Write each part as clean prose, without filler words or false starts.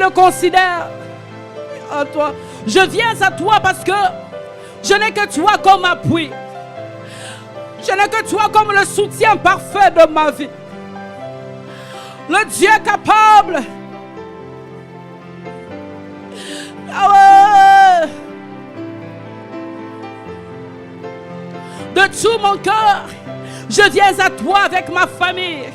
me considère. À toi. Je viens à toi parce que je n'ai que toi comme appui. Je n'ai que toi comme le soutien parfait de ma vie. Le Dieu capable. Yahweh. De tout mon cœur, je viens à toi avec ma famille.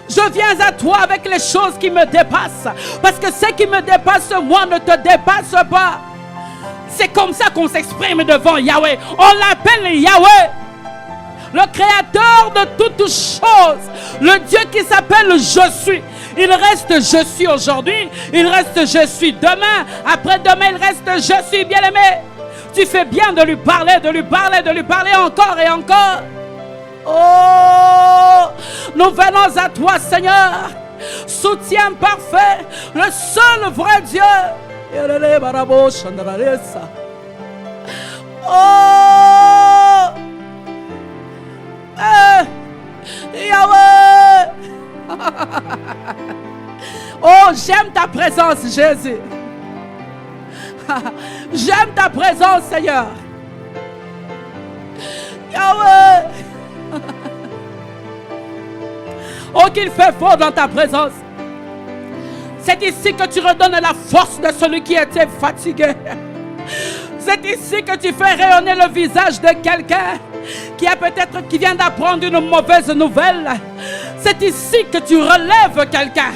Je viens à toi avec les choses qui me dépassent. Parce que ce qui me dépasse, moi, ne te dépasse pas. C'est comme ça qu'on s'exprime devant Yahweh. On l'appelle Yahweh, le créateur de toutes choses. Le Dieu qui s'appelle Je suis. Il reste Je suis aujourd'hui. Il reste Je suis demain. Après-demain, il reste Je suis bien-aimé. Tu fais bien de lui parler, de lui parler, de lui parler encore et encore. Oh, nous venons à toi, Seigneur. Soutien parfait, le seul vrai Dieu. Oh, Yahweh. Oh, j'aime ta présence, Jésus. J'aime ta présence, Seigneur. Yahweh. Oh, qu'il fait fort dans ta présence. C'est ici que tu redonnes la force de celui qui était fatigué. C'est ici que tu fais rayonner le visage de quelqu'un qui vient d'apprendre une mauvaise nouvelle. C'est ici que tu relèves quelqu'un.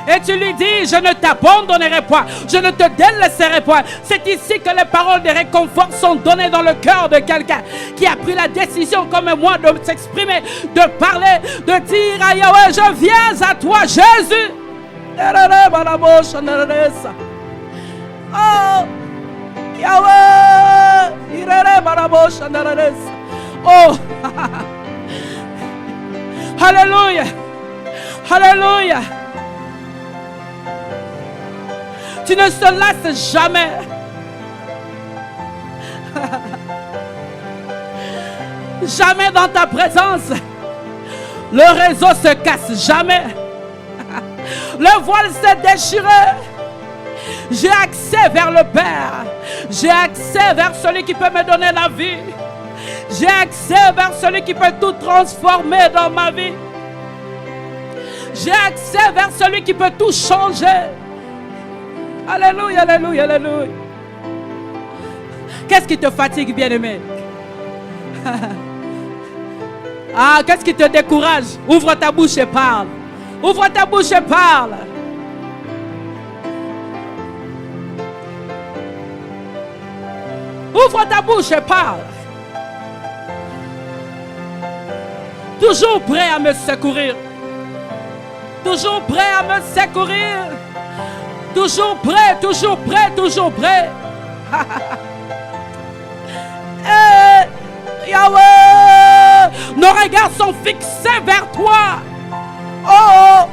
Et tu lui dis, je ne t'abandonnerai point, je ne te délaisserai point. C'est ici que les paroles de réconfort sont données dans le cœur de quelqu'un qui a pris la décision comme moi de s'exprimer, de parler, de dire à Yahweh, je viens à toi, Jésus. Oh, Yahweh. Oh, Alléluia. Alléluia. Tu ne te lasses jamais. Jamais dans ta présence. Le réseau se casse jamais. Le voile s'est déchiré. J'ai accès vers le Père. J'ai accès vers celui qui peut me donner la vie. J'ai accès vers celui qui peut tout transformer dans ma vie. J'ai accès vers celui qui peut tout changer. Alléluia, alléluia, alléluia. Qu'est-ce qui te fatigue, bien-aimé? Ah, qu'est-ce qui te décourage? Ouvre ta bouche et parle. Ouvre ta bouche et parle. Ouvre ta bouche et parle. Toujours prêt à me secourir. Toujours prêt à me secourir. Toujours prêt, toujours prêt, toujours prêt. Yahweh, nos regards sont fixés vers toi. Oh,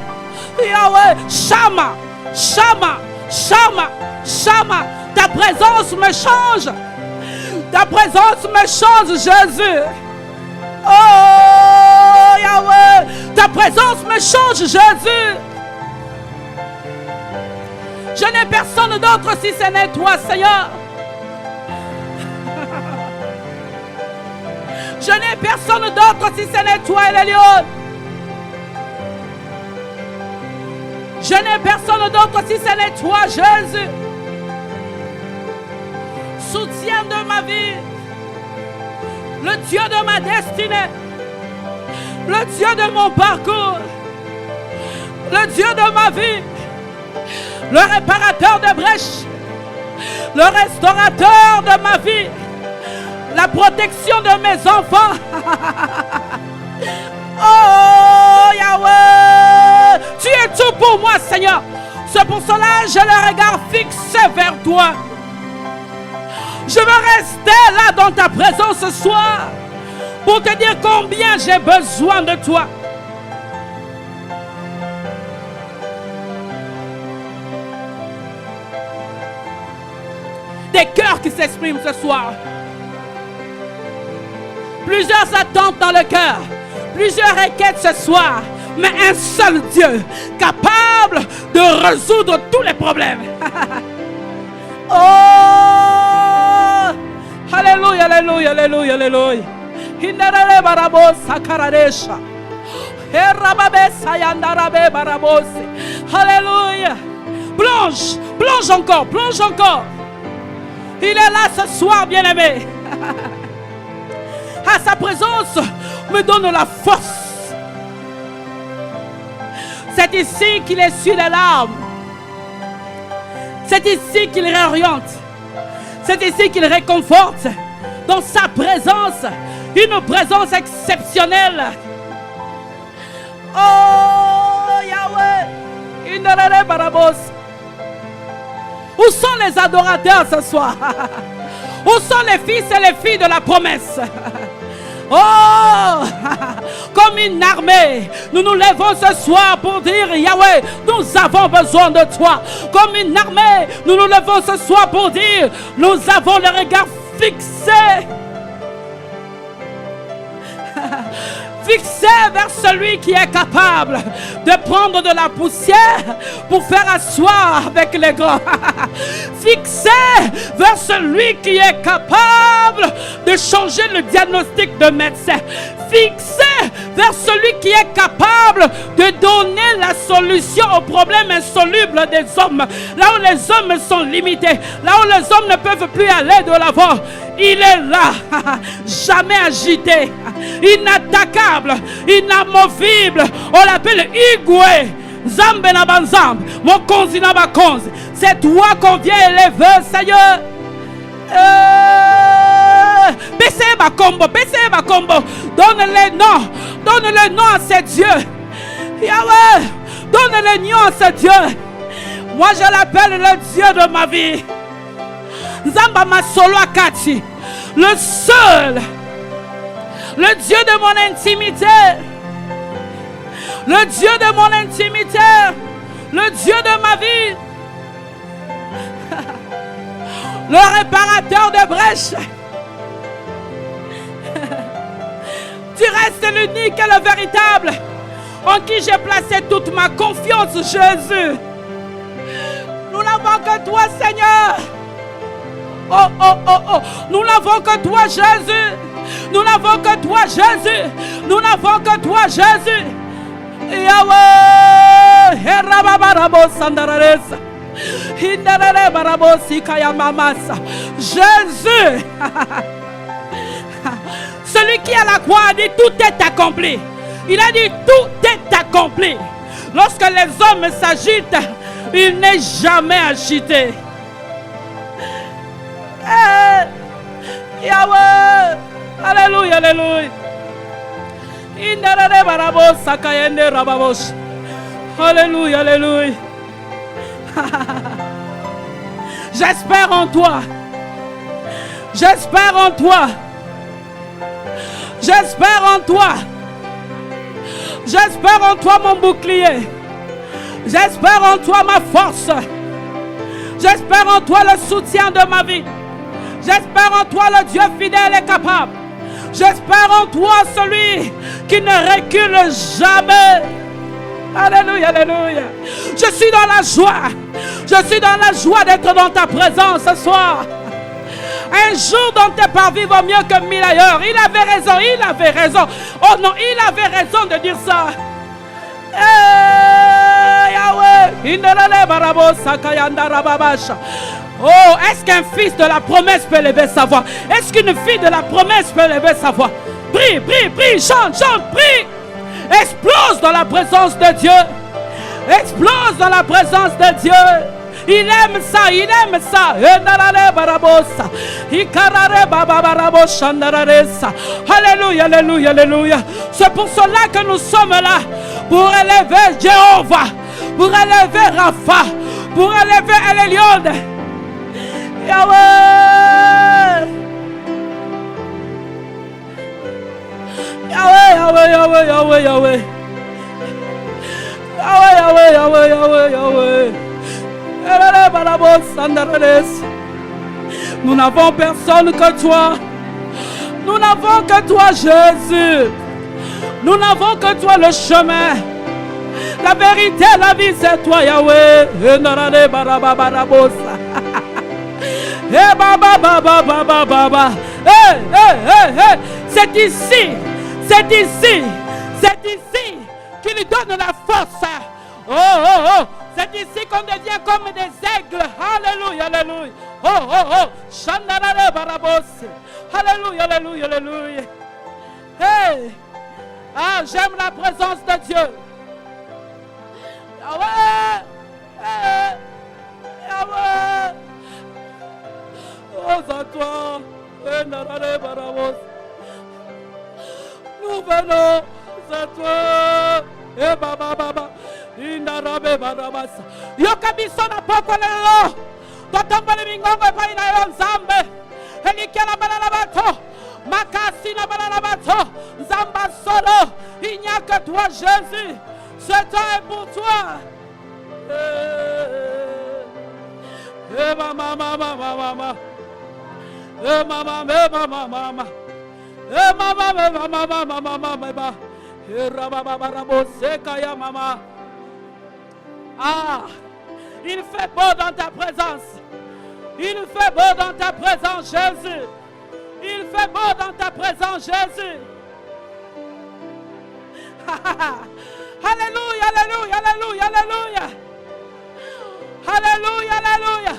Yahweh, Shama, Shama, Shama, Shama. Ta présence me change. Ta présence me change, Jésus. Oh, Yahweh, ta présence me change, Jésus. Je n'ai personne d'autre si ce n'est toi, Seigneur. Je n'ai personne d'autre si ce n'est toi, Elion. Je n'ai personne d'autre si ce n'est toi, Jésus. Soutien de ma vie. Le Dieu de ma destinée. Le Dieu de mon parcours. Le Dieu de ma vie. Le réparateur de brèches, le restaurateur de ma vie, la protection de mes enfants. Oh Yahweh, tu es tout pour moi, Seigneur. C'est pour cela que j'ai le regard fixé vers toi. Je veux rester là dans ta présence ce soir pour te dire combien j'ai besoin de toi. Des cœurs qui s'expriment ce soir. Plusieurs attentes dans le cœur. Plusieurs requêtes ce soir. mais un seul Dieu capable de résoudre tous les problèmes. Oh, alléluia, alléluia, alléluia, alléluia. Alléluia. Plonge, plonge encore, plonge encore. Il est là ce soir, bien-aimé. À sa présence me donne la force. C'est ici qu'il essuie les larmes. C'est ici qu'il réoriente. C'est ici qu'il réconforte. Dans sa présence, une présence exceptionnelle. Oh Yahweh, Indalele Barabos. Où sont les adorateurs ce soir? Où sont les fils et les filles de la promesse? Oh, comme une armée, nous nous levons ce soir pour dire Yahweh, nous avons besoin de toi. Comme une armée, nous nous levons ce soir pour dire nous avons le regard fixé. Fixé vers celui qui est capable de prendre de la poussière pour faire asseoir avec les grands. Fixé vers celui qui est capable de changer le diagnostic de médecin. Fixé vers celui qui est capable de donner la solution aux problèmes insolubles des hommes. Là où les hommes sont limités, là où les hommes ne peuvent plus aller de l'avant. Il est là, jamais agité, inattaquable, inamovible. On l'appelle Igwe, Zambe na banzambe, Mokonzi na bakonzi. C'est toi qu'on vient élever, Seigneur. Baissez ma combo. Donne le nom à ces dieux. Yahweh, donne le nom à ces dieux. Moi je l'appelle le Dieu de ma vie. Zamba Masolo Akati, le seul, le Dieu de mon intimité, le Dieu de mon intimité, le Dieu de ma vie, le réparateur de brèches. Tu restes l'unique et le véritable, en qui j'ai placé toute ma confiance, Jésus. Nous n'avons que toi, Seigneur. Oh. Nous n'avons que toi, Jésus. Nous n'avons que toi, Jésus. Nous n'avons que toi, Jésus. Yahweh. Jésus. Celui qui à la croix a dit tout est accompli. Il a dit tout est accompli. Lorsque les hommes s'agitent, il n'est jamais agité. Yahweh, alléluia, alléluia. Alléluia, alléluia. J'espère en toi. J'espère en toi. J'espère en toi. J'espère en toi, mon bouclier. J'espère en toi, ma force. J'espère en toi le soutien de ma vie. J'espère en toi le Dieu fidèle et capable. J'espère en toi celui qui ne recule jamais. Alléluia, alléluia. Je suis dans la joie. Je suis dans la joie d'être dans ta présence ce soir. Un jour dans tes parvis vaut mieux que 1000 ailleurs. Il avait raison, il avait raison. Oh non, il avait raison de dire ça. Oh, est-ce qu'un fils de la promesse peut lever sa voix? Est-ce qu'une fille de la promesse peut lever sa voix? Prie, prie, prie, chante, chante, prie. Explose dans la présence de Dieu. Explose dans la présence de Dieu. Il aime ça, il aime ça. Alléluia, alléluia, alléluia. C'est pour cela que nous sommes là. Pour élever Jéhovah. Pour élever Rapha. Pour élever Elion. Yahweh. Yahweh, Yahweh, Yahweh, Yahweh, Yahweh. Yahweh, Yahweh, Yahweh, Yahweh, Yahweh. Nous n'avons personne que toi. Nous n'avons que toi, Jésus. Nous n'avons que toi le chemin. La vérité, la vie, c'est toi, Yahweh. C'est ici, c'est ici, c'est ici qui lui donne la force. Oh, oh, oh. C'est ici qu'on devient comme des aigles. Alléluia, alléluia. Oh, oh, oh. Shandarare barabos. Alléluia, alléluia, alléluia. Hey. Ah, j'aime la présence de Dieu. Yahweh. Hey. Yahweh. Oh, à toi. Nous venons à toi. Eh, baba, baba. Indarabe barabasa. Yokabiso na poko lelo. Totomba le mingongo pa ina yo nzambe. Elikela balala bato. Makasi na balala bato. Nzamba solo. Il n'y a que toi, Jésus. Ce temps est pour toi. Eh mama mama mama. Eh mama mama mama. Eh mama mama mama mama mama. Eh rababa barabo sekaya mama. Ah, il fait beau dans ta présence. Il fait beau dans ta présence, Jésus. Il fait beau dans ta présence, Jésus. Alléluia, alléluia, alléluia, alléluia. Alléluia, alléluia.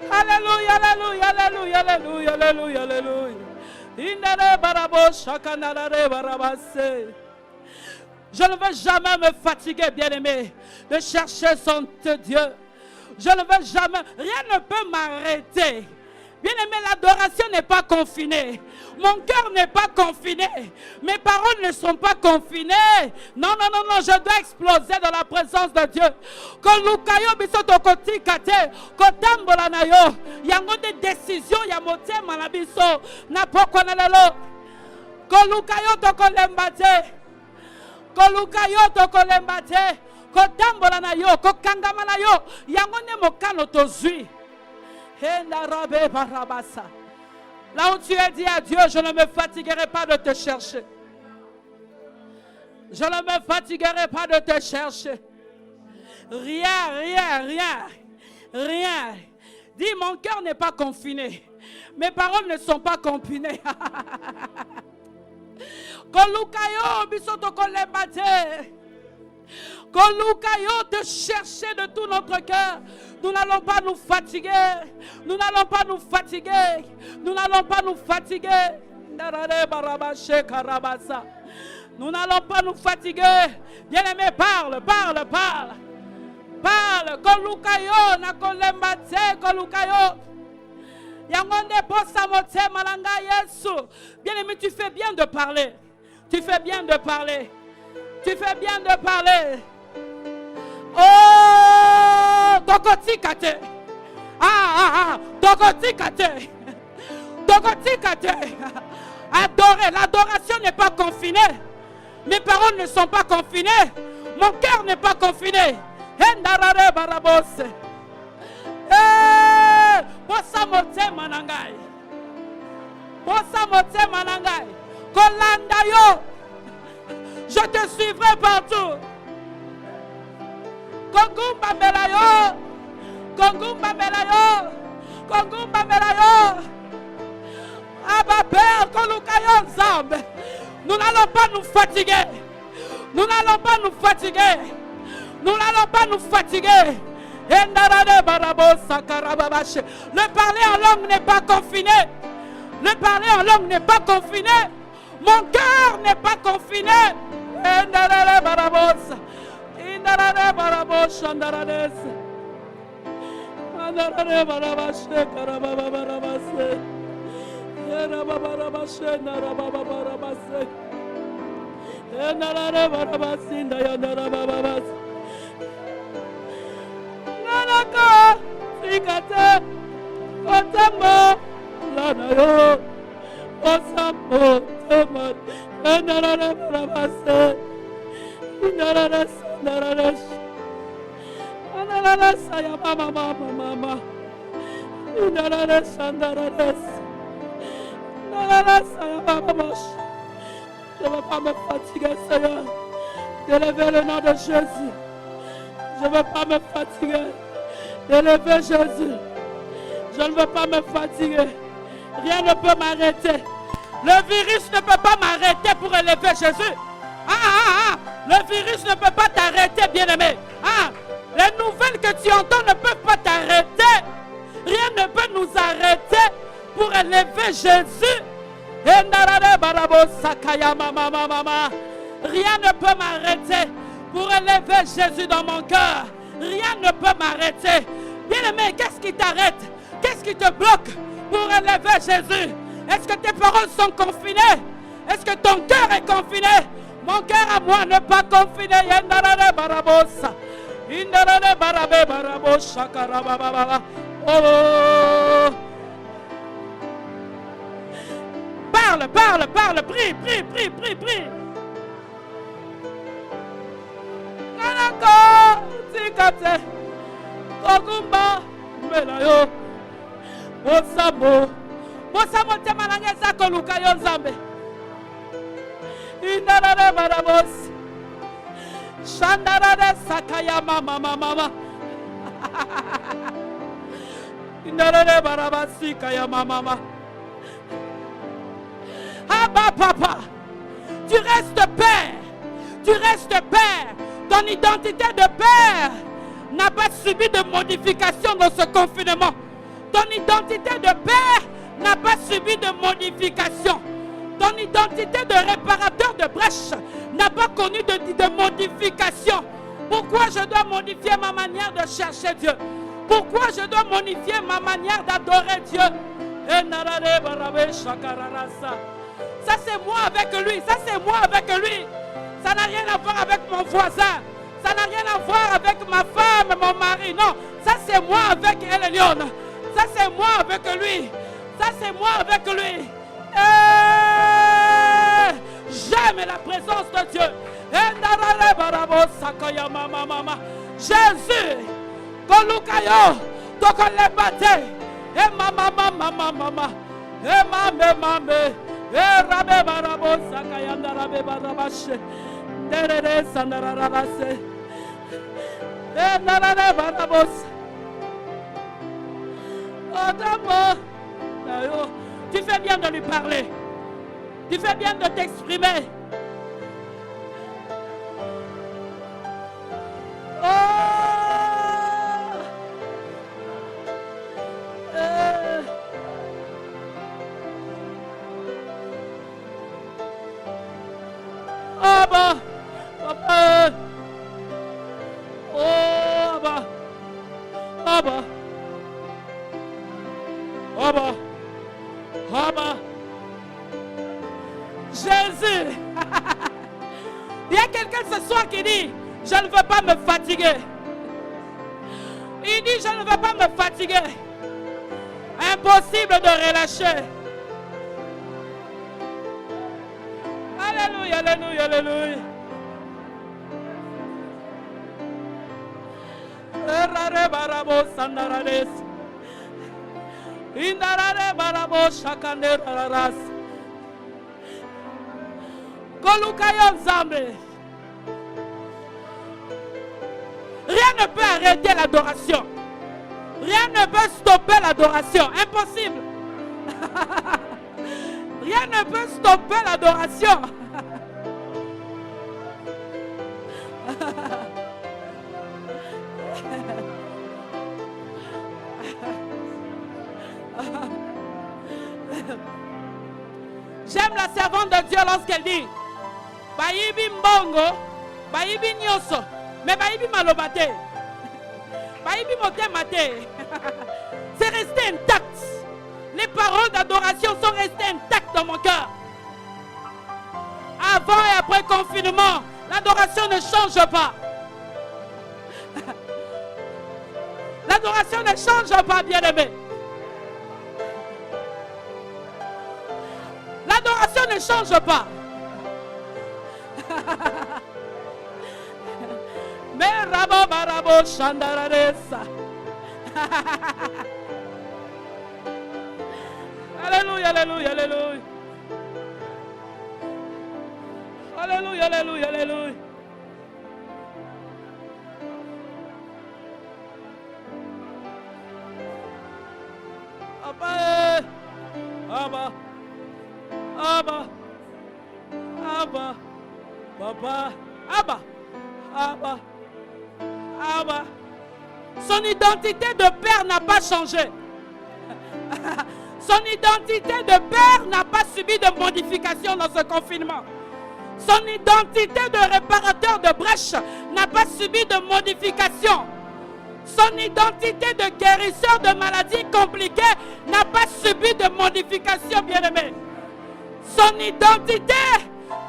Alléluia, alléluia, alléluia, alléluia, alléluia, alléluia. Indere barabo shakanare barabase. Je ne veux jamais me fatiguer, bien-aimé, de chercher son Dieu. Je ne veux jamais, rien ne peut m'arrêter. Bien-aimé, l'adoration n'est pas confinée. Mon cœur n'est pas confiné. Mes paroles ne sont pas confinées. Non, non, non, non, je dois exploser dans la présence de Dieu. Quand Lukayo bisoto koti kate, kotambola na yo, yango des décisions, ya motema na biso, na poko na lelo. Quand Lukayo to kolembate. Koluka yo to kolembate, kotambola na yo, kokangama na yo, yango ne mokano tozui. Là où tu es dit à Dieu, je ne me fatiguerai pas de te chercher. Je ne me fatiguerai pas de te chercher. Rien, rien, rien, rien. Dis, mon cœur n'est pas confiné. Mes paroles ne sont pas confinées. Kolukayo bisoto kolembate. Kolukayo te chercher de tout notre cœur. Nous n'allons pas nous fatiguer. Nous n'allons pas nous fatiguer. Nous n'allons pas nous fatiguer. Nous n'allons pas nous fatiguer. Bien-aimé, parle, parle, parle. Parle. Kolukayo na kolembate kolukayo. Yangonde posa mote malanga Yesu. Bien-aimé, tu fais bien de parler. Tu fais bien de parler. Tu fais bien de parler. Oh, Tokoti kate. Tokoti kate. Tokoti kate. Adorer. L'adoration n'est pas confinée. Mes paroles ne sont pas confinées. Mon cœur n'est pas confiné. Hendarare barabose. Posa mote manangai. Posa mote manangai. Kolanda yo. Je te suivrai partout. Kongumba melayo. Kongumba melayo. Kongumba melayo. Abba Père, kolukayo nzambe. Nous n'allons pas nous fatiguer. Nous n'allons pas nous fatiguer. Nous n'allons pas nous fatiguer. Le parler en langue n'est pas confiné. Le parler en langue n'est pas confiné. Mon cœur n'est pas confiné. Nanaka, Sikate, Otamo, Lanayo, Osamo, Temat, Nanara Barabase, Nararas, Nararas, Nararas, Sayama, Mama, Nararas, Nararas, Nararas, Sayama, je ne vais pas me fatiguer, Seigneur. d'élever le nom de Jésus. Je ne veux pas me fatiguer d'élever Jésus. Je ne veux pas me fatiguer. Rien ne peut m'arrêter. Le virus ne peut pas m'arrêter pour élever Jésus. Le virus ne peut pas t'arrêter, bien-aimé. Les nouvelles que tu entends ne peuvent pas t'arrêter. Rien ne peut nous arrêter pour élever Jésus. Rien ne peut m'arrêter pour élever Jésus dans mon cœur. Rien ne peut m'arrêter. Bien-aimé, qu'est-ce qui t'arrête? Qu'est-ce qui te bloque pour élever Jésus? Est-ce que tes paroles sont confinées? Est-ce que ton cœur est confiné? Mon cœur à moi n'est pas confiné. Oh. Parle, prie. Bosamo temalangeza koluka yo Nzambe. Indarare barabos. Shandarare sakaya mama. Indarare barabasi kaya mama. Papa, tu restes père. Ton identité de père n'a pas subi de modification dans ce confinement. Ton identité de père n'a pas subi de modification. Ton identité de réparateur de brèches n'a pas connu de modification. Pourquoi je dois modifier ma manière de chercher Dieu? Pourquoi je dois modifier ma manière d'adorer Dieu? Ça c'est moi avec lui. Ça n'a rien à voir avec mon voisin. Ça n'a rien à voir avec ma femme, mon mari. Non, ça c'est moi avec Elion. Ça c'est moi avec lui. J'aime la présence de Dieu. Jésus, Kolukayo, Tokolebate, mama, Rabe Barabo Sakayanda Rabe Barabashe, Dere Sandarabase, Narade Barabos. Oh d'abord, tu fais bien de lui parler, tu fais bien de t'exprimer. Abba. Jésus. Il y a quelqu'un ce soir qui dit, je ne veux pas me fatiguer. Il dit, je ne veux pas me fatiguer. Impossible de relâcher. Alléluia, alléluia, alléluia. Errare barabo sandarades. Indarare barabo shakanderaras. Kolukayo Nzambe. Rien ne peut arrêter l'adoration. Rien ne peut stopper l'adoration. Impossible. Rien ne peut stopper l'adoration. J'aime la servante de Dieu lorsqu'elle dit Baïbi mbongo, baïbi nyoso, mais baïbi malobate, baïbi motemate. C'est resté intact. Les paroles d'adoration sont restées intactes dans mon cœur. Avant et après confinement, l'adoration ne change pas. L'adoration ne change pas, bien-aimé. L'adoration ne change pas. Mais rabo barabo chandararesa. Alléluia, alléluia, alléluia. Alléluia, alléluia, alléluia. Papa, Abba, Abba, Abba, Papa, Abba, Abba, Abba. Son identité de père n'a pas changé. Son identité de père n'a pas subi de modification dans ce confinement. Son identité de réparateur de brèches n'a pas subi de modification. Son identité de guérisseur de maladies compliquées n'a pas subi de modification, bien-aimé. Son identité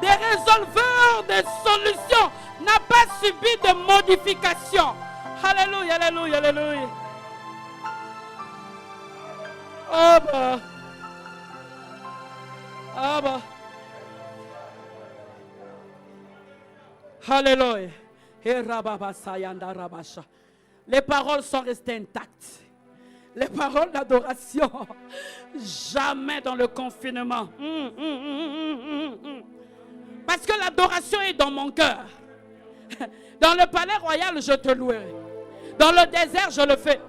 de résolveur de solutions n'a pas subi de modification. Alléluia, alléluia, alléluia. Abba. Abba. Alléluia. Les paroles sont restées intactes. Les paroles d'adoration. Jamais dans le confinement. Parce que l'adoration est dans mon cœur. Dans le palais royal, je te louerai. Dans le désert, je le fais.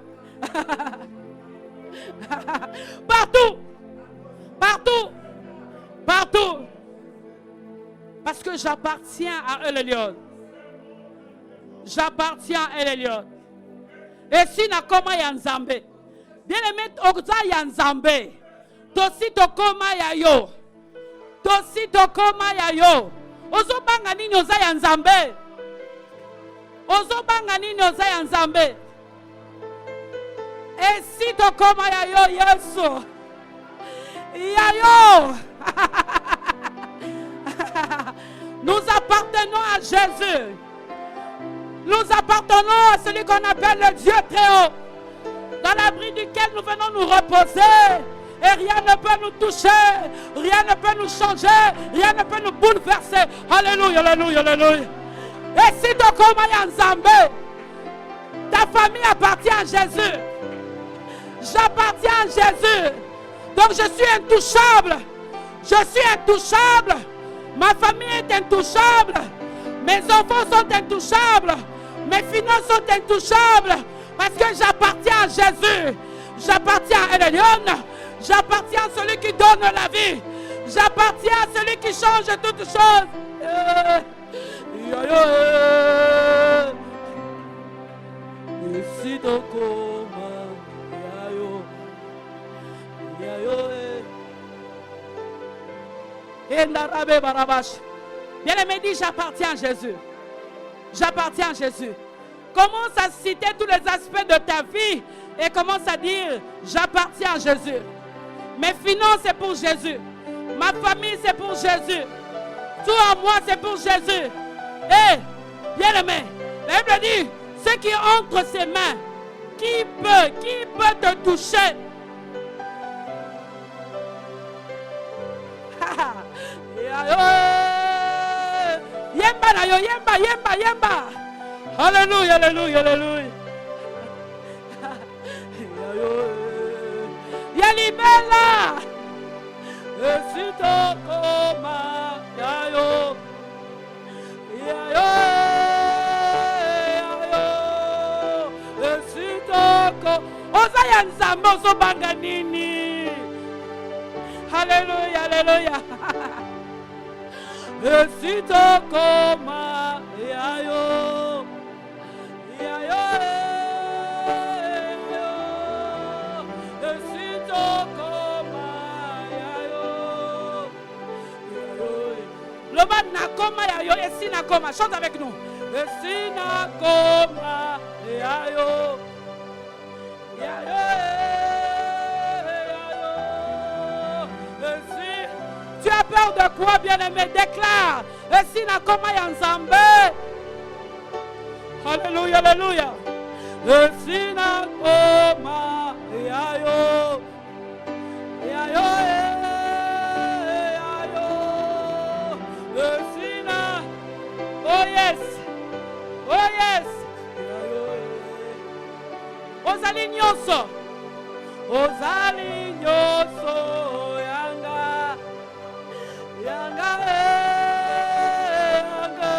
Partout. Partout. Partout. Parce que j'appartiens à El Elyon. J'appartiens à El Elyon. Et si nakoma ya nzambe. Bien aimé, oza ya nzambe. Tosi tokoma ya yo. Tosi tokoma ya yo. Ozo banga nini oza ya nzambe. Ozo banga nini oza ya nzambe. Et si tokoma ya yo Yesu. Ya yo. Nous appartenons à Jésus. Nous appartenons à celui qu'on appelle le Dieu très haut, dans l'abri duquel nous venons nous reposer. Et rien ne peut nous toucher, rien ne peut nous changer, rien ne peut nous bouleverser. Alléluia, alléluia, alléluia. Et si ton coma est en Zambé, ta famille appartient à Jésus. J'appartiens à Jésus. Donc je suis intouchable. Je suis intouchable. Ma famille est intouchable. Mes enfants sont intouchables. Mes finances sont intouchables. Parce que j'appartiens à Jésus. J'appartiens à El Elyon. J'appartiens à celui qui donne la vie. J'appartiens à celui qui change toutes choses. Bien-aimé, dit j'appartiens à Jésus. J'appartiens à Jésus. Commence à citer tous les aspects de ta vie et commence à dire j'appartiens à Jésus. Mes finances c'est pour Jésus. Ma famille c'est pour Jésus. Tout à moi c'est pour Jésus. Et bien-aimé, la Bible dit ce qui est entre ses mains, qui peut te toucher? Yemba na yo, yemba. Alléluia, alléluia, alléluia. Yalibela. Esito koma yayo. Yayo. Esito ko. Oza ya nzambe ozo banga nini? Alléluia, alléluia. Esito koma yayo. Yayo. Esito koma yayo. Le bas nakoma yayo. Esi nakoma. Chante avec nous. Esi nakoma yayo. Yayo. Tu as peur de quoi, bien-aimé? Déclare. Et si na koma ya nzambe. Alléluia, alléluia. Et si na koma ya yo. Ya yo, ya yo. Et si na. Oh yes. Oh yes. Ya yo. Ozali nyonso. Ozali nyonso yanga. Yanga, yanga,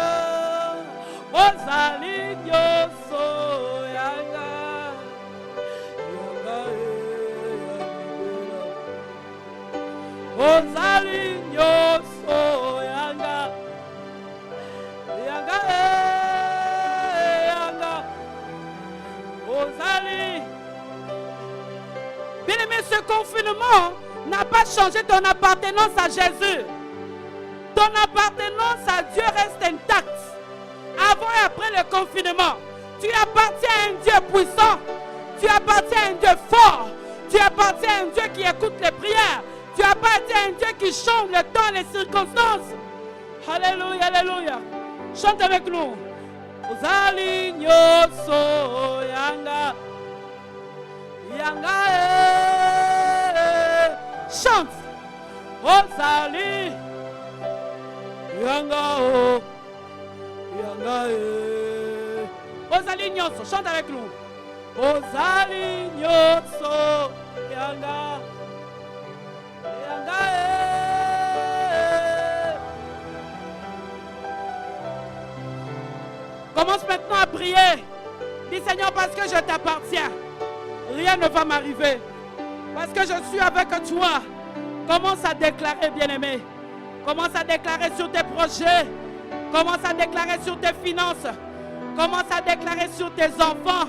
ozali nyoso yanga, yanga, ozali nyonso yanga yanga yanga ozali. Bien-aimé, ce confinement n'a pas changé ton appartenance à Jésus. Ton appartenance à Dieu reste intacte. Avant et après le confinement, tu appartiens à un Dieu puissant. Tu appartiens à un Dieu fort. Tu appartiens à un Dieu qui écoute les prières. Tu appartiens à un Dieu qui change le temps et les circonstances. Alléluia, alléluia. Chante avec nous. Ozali nyonso yanga yanga chante. Ozali yanga yanga ozali nyonso, chante avec nous. Ozali nyonso yanga yanga Commence maintenant à prier. Dis Seigneur, parce que je t'appartiens, rien ne va m'arriver. Parce que je suis avec toi. Commence à déclarer, bien-aimé. Commence à déclarer sur tes projets. Commence à déclarer sur tes finances. Commence à déclarer sur tes enfants.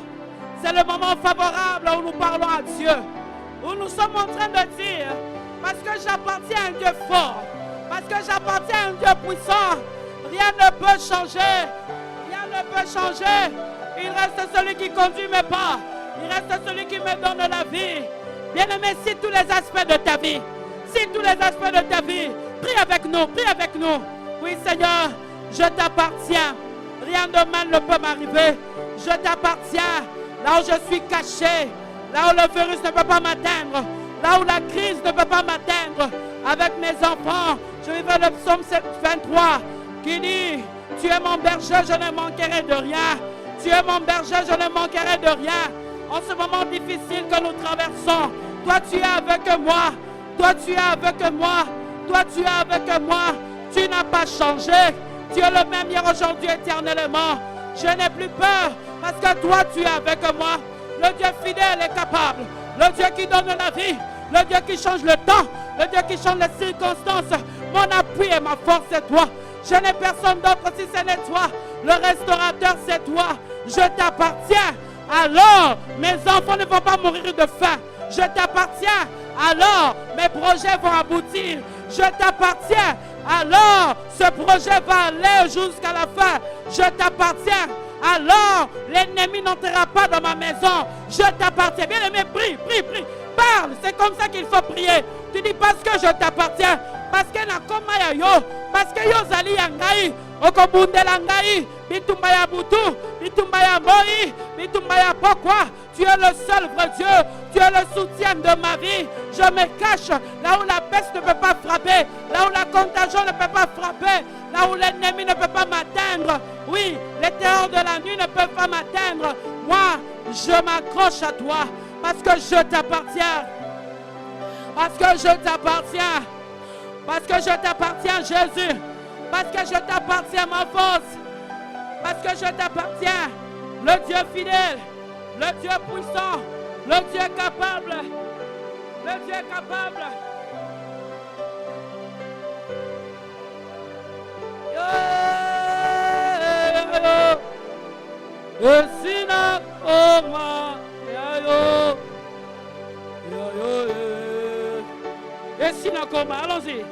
C'est le moment favorable où nous parlons à Dieu. Où nous sommes en train de dire, parce que j'appartiens à un Dieu fort, parce que j'appartiens à un Dieu puissant, rien ne peut changer. Rien ne peut changer. Il reste celui qui conduit mes pas. Il reste celui qui me donne la vie. Bien-aimé, si tous les aspects de ta vie, si tous les aspects de ta vie, prie avec nous, prie avec nous. Oui Seigneur, je t'appartiens. Rien de mal ne peut m'arriver. Je t'appartiens. Là où je suis caché, là où le virus ne peut pas m'atteindre, là où la crise ne peut pas m'atteindre, avec mes enfants, je vivrai le psaume 23 qui dit, tu es mon berger, je ne manquerai de rien. Tu es mon berger, je ne manquerai de rien. En ce moment difficile que nous traversons, toi tu es avec moi. Toi tu es avec moi. Toi tu es avec moi. Tu n'as pas changé. Tu es le même hier, aujourd'hui, éternellement. Je n'ai plus peur parce que toi tu es avec moi. Le Dieu fidèle est capable. Le Dieu qui donne la vie. Le Dieu qui change le temps. Le Dieu qui change les circonstances. Mon appui et ma force c'est toi. Je n'ai personne d'autre si ce n'est toi. Le restaurateur c'est toi. Je t'appartiens. Alors mes enfants ne vont pas mourir de faim. Je t'appartiens. Alors mes projets vont aboutir. Je t'appartiens. Alors ce projet va aller jusqu'à la fin. Je t'appartiens. Alors l'ennemi n'entrera pas dans ma maison. Je t'appartiens. Bien aimé, prie, prie, prie. Parle, c'est comme ça qu'il faut prier. Tu dis parce que je t'appartiens. Parce que na koma yo. Parce que yo zali yangai. Okobundela ngai. Bitumba ya butu. Bitumba ya moi. Bitumba ya pourquoi. Tu es le seul vrai Dieu. Tu es le soutien de ma vie. Je me cache là où la peste ne peut pas frapper. Là où la contagion ne peut pas frapper. Là où l'ennemi ne peut pas m'atteindre. Oui, les terreurs de la nuit ne peuvent pas m'atteindre. Moi, je m'accroche à toi. Parce que je t'appartiens. Parce que je t'appartiens. Parce que je t'appartiens, Jésus. Parce que je t'appartiens, ma force. Parce que je t'appartiens. Le Dieu fidèle. Le Dieu puissant. Le Dieu capable. Le Dieu capable. Esina koma yayo Esina koma, allons-y.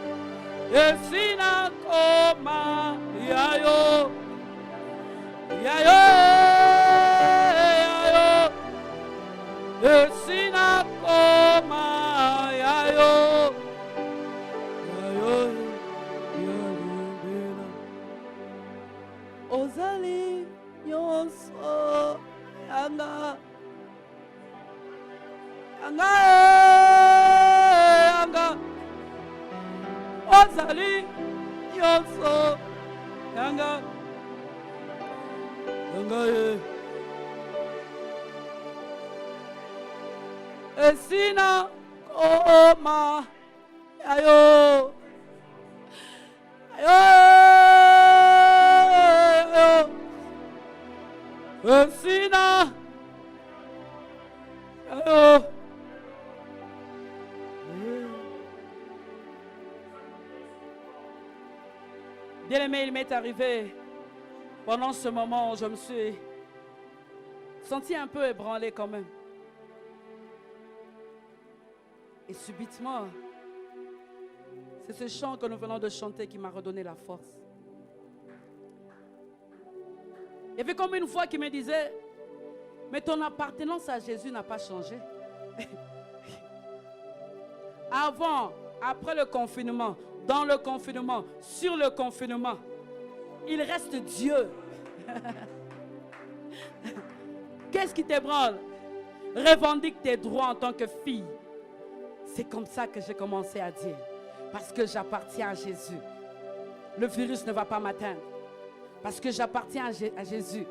Esina koma yayo yayo Esina koma yayo yayo Ozali nyonso yanga yanga yanga Ozali nyonso yanga yanga Esina koma yayo Esina yayo Bien-aimé, il m'est arrivé pendant ce moment, je me suis senti un peu ébranlé quand même. Et subitement, c'est ce chant que nous venons de chanter qui m'a redonné la force. Il y avait comme une voix qui me disait, mais ton appartenance à Jésus n'a pas changé. Avant, après le confinement, dans le confinement, sur le confinement, il reste Dieu. Qu'est-ce qui t'ébranle? Revendique tes droits en tant que fille. C'est comme ça que j'ai commencé à dire. Parce que j'appartiens à Jésus. Le virus ne va pas m'atteindre. Parce que j'appartiens à Jésus.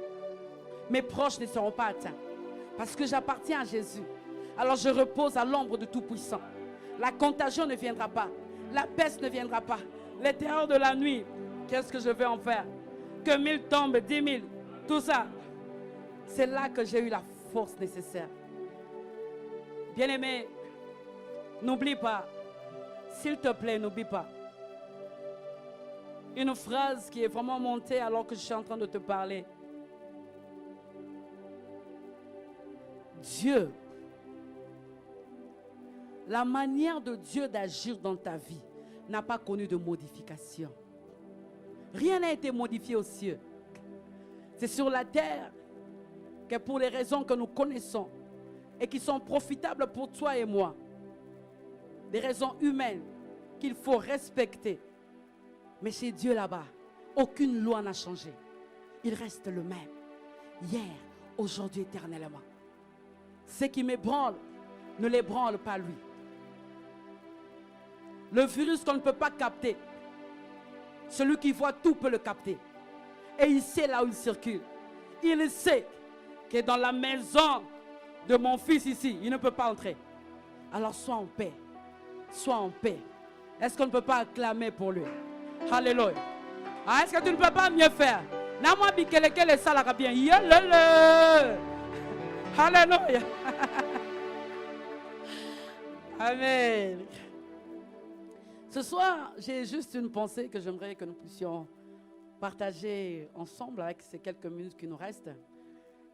Mes proches ne seront pas atteints. Parce que j'appartiens à Jésus. Alors je repose à l'ombre de Tout-Puissant. La contagion ne viendra pas. La peste ne viendra pas. Les terreurs de la nuit, qu'est-ce que je vais en faire? Que 1000 tombent, 10 000, tout ça. C'est là que j'ai eu la force nécessaire. Bien-aimé, n'oublie pas. S'il te plaît, n'oublie pas. Une phrase qui est vraiment montée alors que je suis en train de te parler. Dieu, la manière de Dieu d'agir dans ta vie n'a pas connu de modification. Rien n'a été modifié aux cieux. C'est sur la terre que pour les raisons que nous connaissons et qui sont profitables pour toi et moi, des raisons humaines qu'il faut respecter. Mais chez Dieu là-bas, aucune loi n'a changé. Il reste le même. Hier, aujourd'hui, éternellement. Ce qui m'ébranle ne l'ébranle pas lui. Le virus qu'on ne peut pas capter, celui qui voit tout peut le capter. Et il sait là où il circule. Il sait que dans la maison de mon fils ici, il ne peut pas entrer. Alors sois en paix. Sois en paix. Est-ce qu'on ne peut pas acclamer pour lui? Alléluia. Ah, est-ce que tu ne peux pas mieux faire? Nama bikeleke ça la bien. Alléluia. Amen. Ce soir, j'ai juste une pensée que j'aimerais que nous puissions partager ensemble avec ces quelques minutes qui nous restent.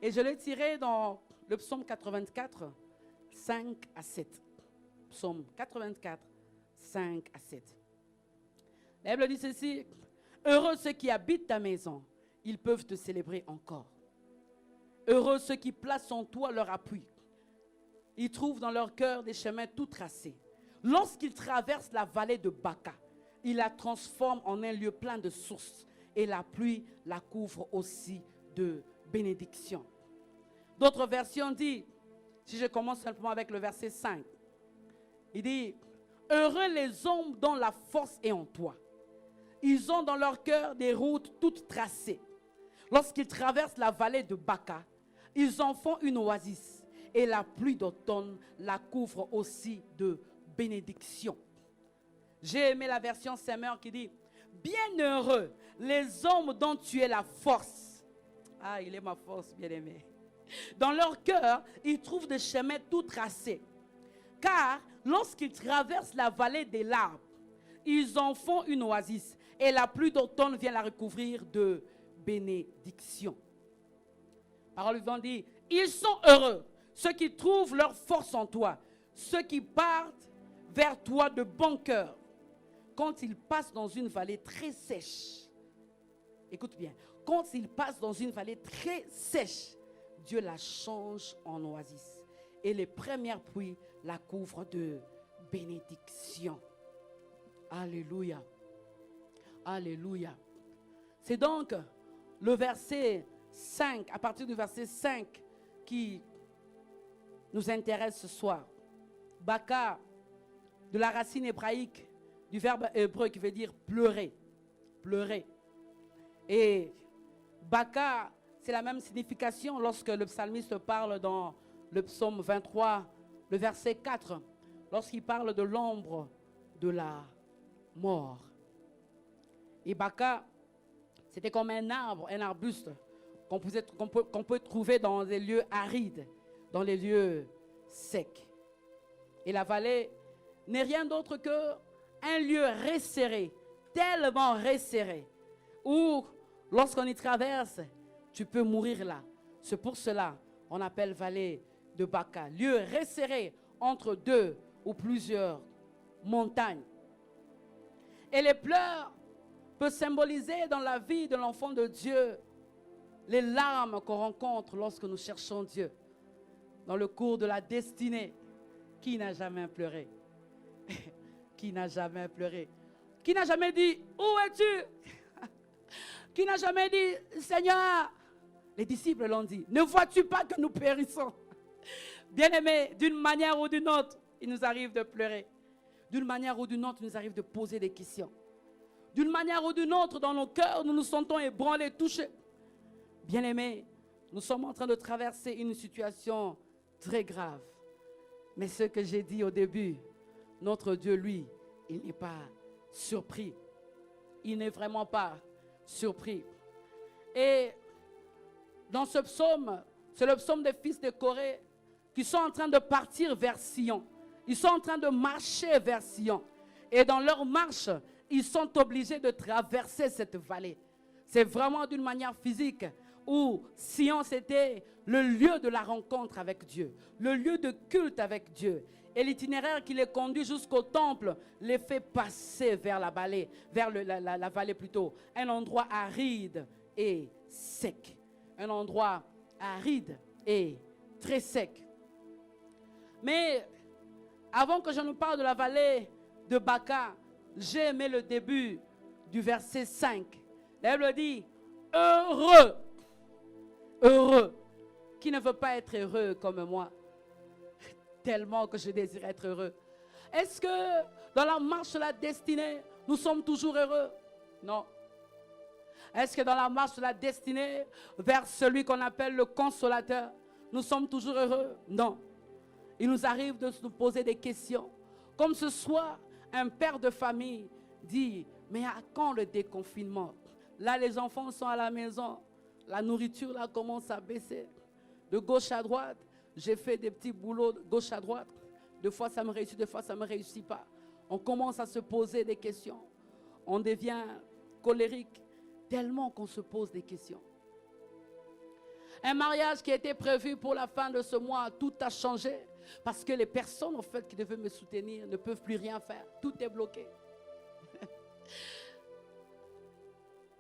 Et je l'ai tiré dans le psaume 84, 5 à 7. Psaume 84, 5 à 7. La Bible dit ceci: heureux ceux qui habitent ta maison, ils peuvent te célébrer encore. Heureux ceux qui placent en toi leur appui. Ils trouvent dans leur cœur des chemins tout tracés. Lorsqu'ils traversent la vallée de Baka, ils la transforment en un lieu plein de sources. Et la pluie la couvre aussi de bénédictions. D'autres versions disent, si je commence simplement avec le verset 5, il dit, heureux les hommes dont la force est en toi. Ils ont dans leur cœur des routes toutes tracées. Lorsqu'ils traversent la vallée de Baka, ils en font une oasis. Et la pluie d'automne la couvre aussi de bénédictions. J'ai aimé la version Semeur qui dit, bienheureux les hommes dont tu es la force. Ah, il est ma force, bien-aimé. Dans leur cœur, ils trouvent des chemins tout tracés. Car lorsqu'ils traversent la vallée des larmes, ils en font une oasis. Et la pluie d'automne vient la recouvrir de bénédictions. Parole vivante dit, ils sont heureux, ceux qui trouvent leur force en toi, ceux qui partent vers toi de bon cœur. Quand ils passent dans une vallée très sèche, écoute bien, quand ils passent dans une vallée très sèche, Dieu la change en oasis. Et les premières pluies la couvrent de bénédictions. Alléluia. Alléluia. C'est donc le verset 5, à partir du verset 5, qui nous intéresse ce soir. Baka, de la racine hébraïque, du verbe hébreu qui veut dire pleurer. Pleurer. Et Baka, c'est la même signification lorsque le psalmiste parle dans le psaume 23, le verset 4, lorsqu'il parle de l'ombre de la mort. Et Baka, c'était comme un arbre, un arbuste qu'on peut trouver dans des lieux arides, dans les lieux secs. Et la vallée n'est rien d'autre qu'un lieu resserré, tellement resserré, ou lorsqu'on y traverse, tu peux mourir là. C'est pour cela qu'on appelle vallée de Baca, lieu resserré entre deux ou plusieurs montagnes. Et les pleurs peuvent symboliser dans la vie de l'enfant de Dieu les larmes qu'on rencontre lorsque nous cherchons Dieu. Dans le cours de la destinée, qui n'a jamais pleuré? Qui n'a jamais pleuré? Qui n'a jamais dit, où es-tu? Qui n'a jamais dit, Seigneur? Les disciples l'ont dit, ne vois-tu pas que nous périssons? Bien-aimés, d'une manière ou d'une autre, il nous arrive de pleurer. D'une manière ou d'une autre, il nous arrive de poser des questions. D'une manière ou d'une autre, dans nos cœurs, nous nous sentons ébranlés, touchés. Bien-aimés, nous sommes en train de traverser une situation très grave. Mais ce que j'ai dit au début, notre Dieu, lui, il n'est pas surpris. Il n'est vraiment pas surpris. Et dans ce psaume, c'est le psaume des fils de Corée qui sont en train de partir vers Sion. Ils sont en train de marcher vers Sion. Et dans leur marche, ils sont obligés de traverser cette vallée. C'est vraiment d'une manière physique où Sion, c'était le lieu de la rencontre avec Dieu, le lieu de culte avec Dieu. Et l'itinéraire qui les conduit jusqu'au temple les fait passer vers la vallée, la vallée plutôt, un endroit aride et sec. Un endroit aride et très sec. Mais avant que je nous parle de la vallée de Baca, j'ai aimé le début du verset 5. La Bible dit, heureux, heureux. Qui ne veut pas être heureux comme moi? Tellement que je désire être heureux. Est-ce que dans la marche de la destinée, nous sommes toujours heureux? Non. Est-ce que dans la marche de la destinée, vers celui qu'on appelle le consolateur, nous sommes toujours heureux? Non. Il nous arrive de nous poser des questions. Comme ce soir, un père de famille dit, mais à quand le déconfinement? Là, les enfants sont à la maison. La nourriture, là, commence à baisser. De gauche à droite, j'ai fait des petits boulots de gauche à droite. Des fois, ça me réussit, des fois, ça ne me réussit pas. On commence à se poser des questions. On devient colérique tellement qu'on se pose des questions. Un mariage qui était prévu pour la fin de ce mois, tout a changé. Parce que les personnes, en fait, qui devaient me soutenir ne peuvent plus rien faire. Tout est bloqué.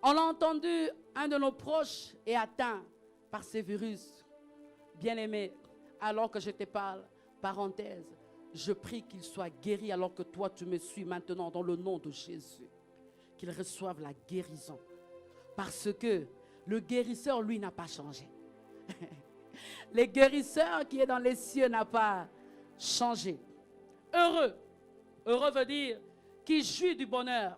On a entendu, un de nos proches est atteint par ce virus. Bien-aimé, alors que je te parle, parenthèse, je prie qu'il soit guéri alors que toi tu me suis maintenant dans le nom de Jésus. Qu'il reçoive la guérison. Parce que le guérisseur, lui, n'a pas changé. Le guérisseur qui est dans les cieux n'a pas changé. Heureux. Heureux veut dire qui jouit du bonheur.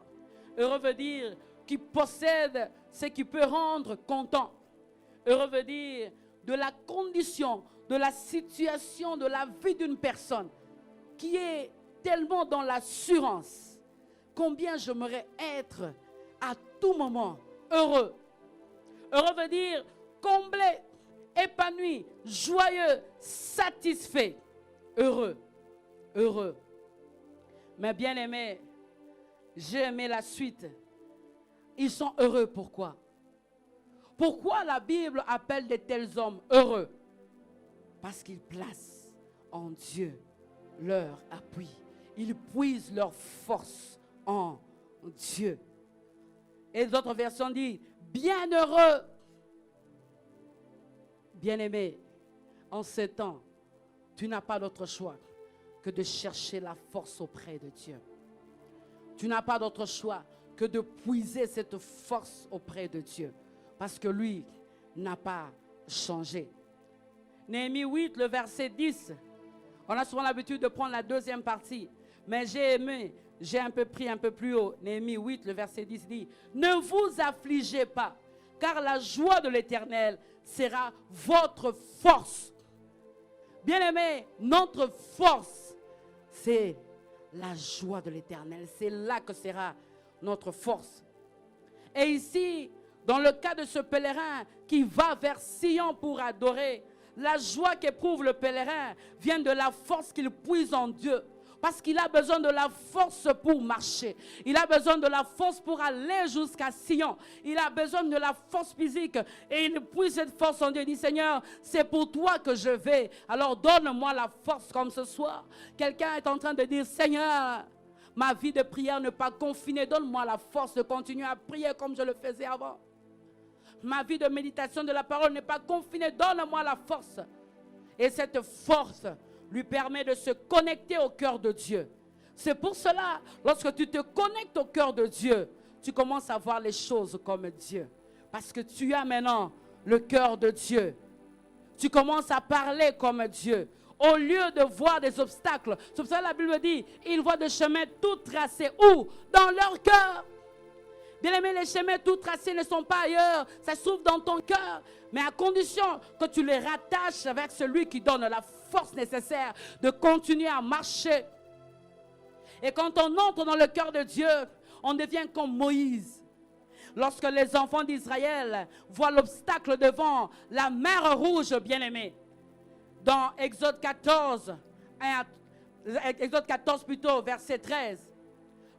Heureux veut dire qui possède ce qui peut rendre content. Heureux veut dire de la condition, de la situation, de la vie d'une personne qui est tellement dans l'assurance. Combien j'aimerais être à tout moment heureux. Heureux veut dire comblé, épanoui, joyeux, satisfait. Heureux, heureux. Mais bien aimé, j'ai aimé la suite. Ils sont heureux, pourquoi? Pourquoi la Bible appelle de tels hommes heureux? Parce qu'ils placent en Dieu leur appui. Ils puisent leur force en Dieu. Et d'autres versions disent, bienheureux. Bien-aimé, en ces temps, tu n'as pas d'autre choix que de chercher la force auprès de Dieu. Tu n'as pas d'autre choix que de puiser cette force auprès de Dieu. Parce que lui n'a pas changé. Néhémie 8, le verset 10. On a souvent l'habitude de prendre la deuxième partie. Mais j'ai aimé, j'ai un peu pris un peu plus haut. Néhémie 8, le verset 10 dit, ne vous affligez pas, car la joie de l'Éternel sera votre force. Bien-aimé, notre force, c'est la joie de l'Éternel. C'est là que sera notre force. Et ici, dans le cas de ce pèlerin qui va vers Sion pour adorer, la joie qu'éprouve le pèlerin vient de la force qu'il puise en Dieu. Parce qu'il a besoin de la force pour marcher. Il a besoin de la force pour aller jusqu'à Sion. Il a besoin de la force physique. Et il puise cette force en Dieu. Il dit, Seigneur, c'est pour toi que je vais. Alors donne-moi la force comme ce soir. Quelqu'un est en train de dire, Seigneur, ma vie de prière n'est pas confinée. Donne-moi la force de continuer à prier comme je le faisais avant. Ma vie de méditation de la parole n'est pas confinée. Donne-moi la force. Et cette force lui permet de se connecter au cœur de Dieu. C'est pour cela, lorsque tu te connectes au cœur de Dieu, tu commences à voir les choses comme Dieu. Parce que tu as maintenant le cœur de Dieu. Tu commences à parler comme Dieu. Au lieu de voir des obstacles. C'est pour ça que la Bible dit, ils voient des chemins tout tracés. Où? Dans leur cœur. Bien-aimé, les chemins tout tracés ne sont pas ailleurs. Ça se trouve dans ton cœur. Mais à condition que tu les rattaches avec celui qui donne la force nécessaire de continuer à marcher. Et quand on entre dans le cœur de Dieu, on devient comme Moïse. Lorsque les enfants d'Israël voient l'obstacle devant la mer rouge, bien-aimé, dans Exode 14, plutôt, verset 13,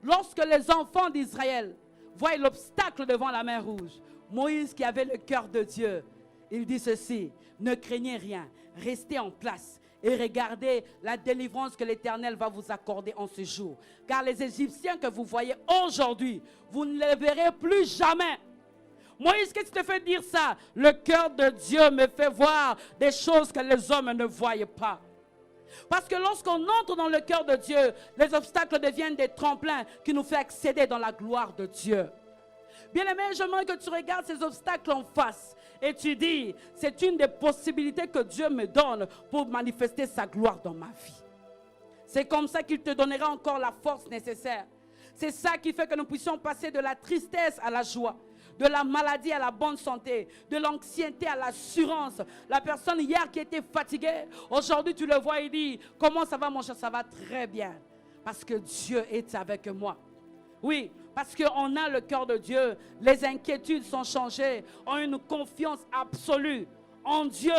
lorsque les enfants d'Israël voient l'obstacle devant la mer rouge, Moïse qui avait le cœur de Dieu, il dit ceci, ne craignez rien, restez en place et regardez la délivrance que l'Éternel va vous accorder en ce jour. Car les Égyptiens que vous voyez aujourd'hui, vous ne les verrez plus jamais. Moïse, qu'est-ce qui te fait dire ça? Le cœur de Dieu me fait voir des choses que les hommes ne voient pas. Parce que lorsqu'on entre dans le cœur de Dieu, les obstacles deviennent des tremplins qui nous font accéder dans la gloire de Dieu. Bien-aimé, j'aimerais que tu regardes ces obstacles en face et tu dis, c'est une des possibilités que Dieu me donne pour manifester sa gloire dans ma vie. C'est comme ça qu'il te donnera encore la force nécessaire. C'est ça qui fait que nous puissions passer de la tristesse à la joie, de la maladie à la bonne santé, de l'anxiété à l'assurance. La personne hier qui était fatiguée, aujourd'hui tu le vois et dit, comment ça va mon cher? Ça va très bien, parce que Dieu est avec moi. Oui, parce qu'on a le cœur de Dieu, les inquiétudes sont changées, on a une confiance absolue en Dieu.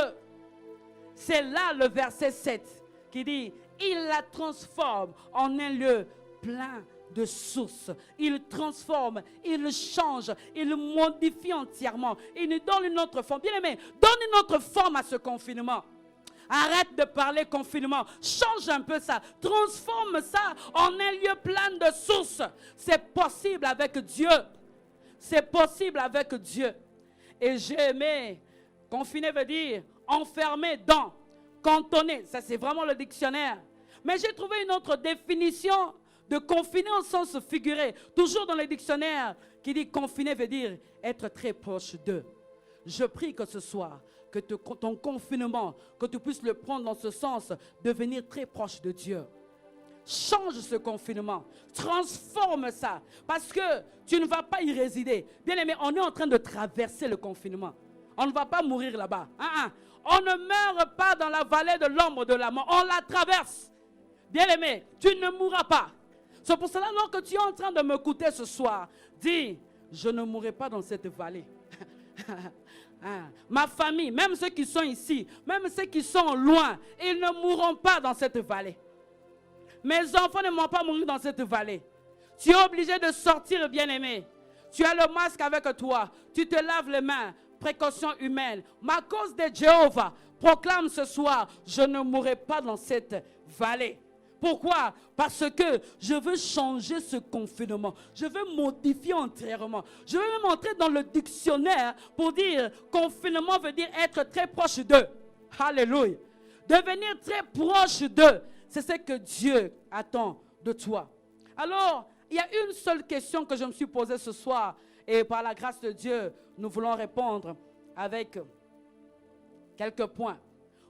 C'est là le verset 7 qui dit, il la transforme en un lieu plein de sources. Il transforme, il change, il modifie entièrement. Il nous donne une autre forme. Bien aimé, donne une autre forme à ce confinement. Arrête de parler confinement. Change un peu ça. Transforme ça en un lieu plein de sources. C'est possible avec Dieu. C'est possible avec Dieu. Et j'ai aimé, confiner veut dire enfermé dans, cantonné. Ça c'est vraiment le dictionnaire. Mais j'ai trouvé une autre définition de confiner en sens figuré. Toujours dans le dictionnaire qui dit confiner veut dire être très proche d'eux. Je prie que ce soir, que ton confinement, que tu puisses le prendre dans ce sens, devenir très proche de Dieu. Change ce confinement, transforme ça, parce que tu ne vas pas y résider. Bien aimé, on est en train de traverser le confinement. On ne va pas mourir là-bas. On ne meurt pas dans la vallée de l'ombre de la mort, on la traverse. Bien aimé, tu ne mourras pas. C'est pour cela, alors que tu es en train de m'écouter ce soir, dis, je ne mourrai pas dans cette vallée. Ma famille, même ceux qui sont ici, même ceux qui sont loin, ils ne mourront pas dans cette vallée. Mes enfants ne vont pas mourir dans cette vallée. Tu es obligé de sortir, bien-aimé. Tu as le masque avec toi. Tu te laves les mains. Précaution humaine. Ma cause de Jéhovah proclame ce soir, je ne mourrai pas dans cette vallée. Pourquoi? Parce que je veux changer ce confinement. Je veux modifier entièrement. Je veux même entrer dans le dictionnaire pour dire confinement veut dire être très proche d'eux. Alléluia. Devenir très proche d'eux. C'est ce que Dieu attend de toi. Alors, il y a une seule question que je me suis posée ce soir. Et par la grâce de Dieu, nous voulons répondre avec quelques points.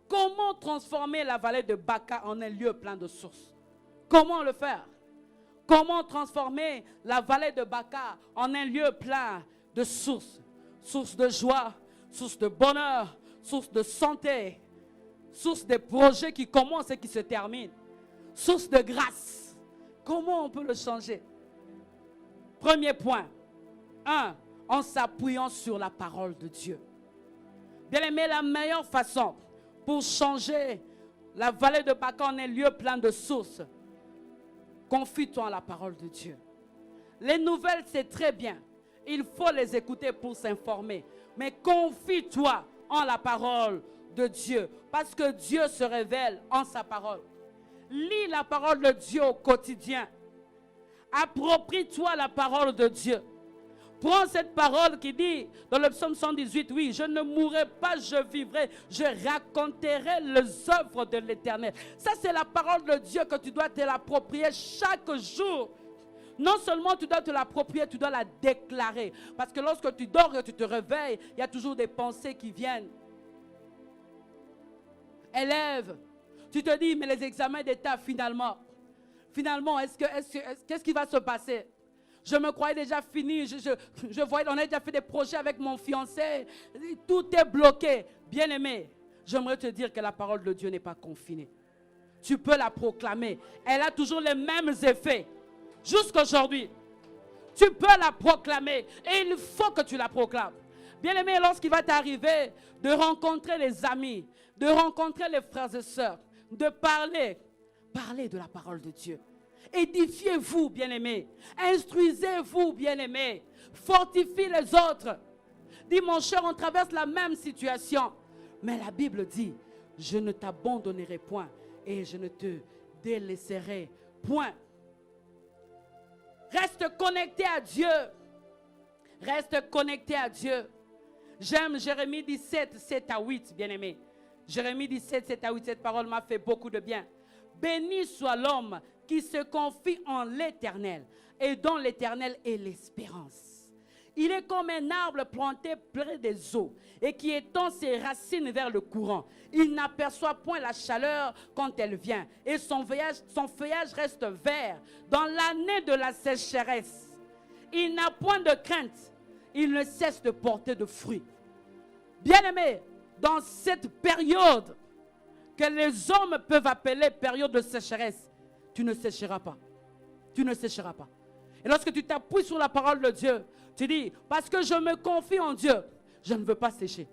Comment transformer la vallée de Baca en un lieu plein de sources? Comment le faire? Comment transformer la vallée de Baca en un lieu plein de sources? Source de joie, source de bonheur, source de santé, source de projets qui commencent et qui se terminent, source de grâce. Comment on peut le changer? Premier point. 1. En s'appuyant sur la parole de Dieu. Bien aimé, la meilleure façon pour changer la vallée de Baca en un lieu plein de sources, Confie-toi en la parole de Dieu. Les nouvelles, c'est très bien. Il faut les écouter pour s'informer. Mais confie-toi en la parole de Dieu. Parce que Dieu se révèle en sa parole. Lis la parole de Dieu au quotidien. Approprie-toi la parole de Dieu. Prends cette parole qui dit dans le psaume 118, oui, je ne mourrai pas, je vivrai, je raconterai les œuvres de l'Éternel. Ça, c'est la parole de Dieu que tu dois te l'approprier chaque jour. Non seulement tu dois te l'approprier, tu dois la déclarer. Parce que lorsque tu dors et tu te réveilles, il y a toujours des pensées qui viennent. Élève, tu te dis, mais les examens d'État, finalement, qu'est-ce qui va se passer? Je me croyais déjà fini, je voyais, on a déjà fait des projets avec mon fiancé, tout est bloqué. Bien-aimé, j'aimerais te dire que la parole de Dieu n'est pas confinée. Tu peux la proclamer, elle a toujours les mêmes effets, jusqu'aujourd'hui. Tu peux la proclamer et il faut que tu la proclames. Bien-aimé, lorsqu'il va t'arriver de rencontrer les amis, de rencontrer les frères et sœurs, de parler de la parole de Dieu. Édifiez-vous, bien-aimés. Instruisez-vous, bien-aimés. Fortifiez les autres. Dis, mon cher, on traverse la même situation. Mais la Bible dit, je ne t'abandonnerai point et je ne te délaisserai point. Reste connecté à Dieu. Reste connecté à Dieu. J'aime Jérémie 17, 7 à 8, bien-aimés. Jérémie 17, 7 à 8, cette parole m'a fait beaucoup de bien. Béni soit l'homme qui se confie en l'Éternel et dont l'Éternel est l'espérance. Il est comme un arbre planté près des eaux et qui étend ses racines vers le courant. Il n'aperçoit point la chaleur quand elle vient et son feuillage reste vert dans l'année de la sécheresse. Il n'a point de crainte, il ne cesse de porter de fruits. Bien-aimé, dans cette période que les hommes peuvent appeler période de sécheresse, tu ne sécheras pas. Tu ne sécheras pas. Et lorsque tu t'appuies sur la parole de Dieu, tu dis, parce que je me confie en Dieu, je ne veux pas sécher.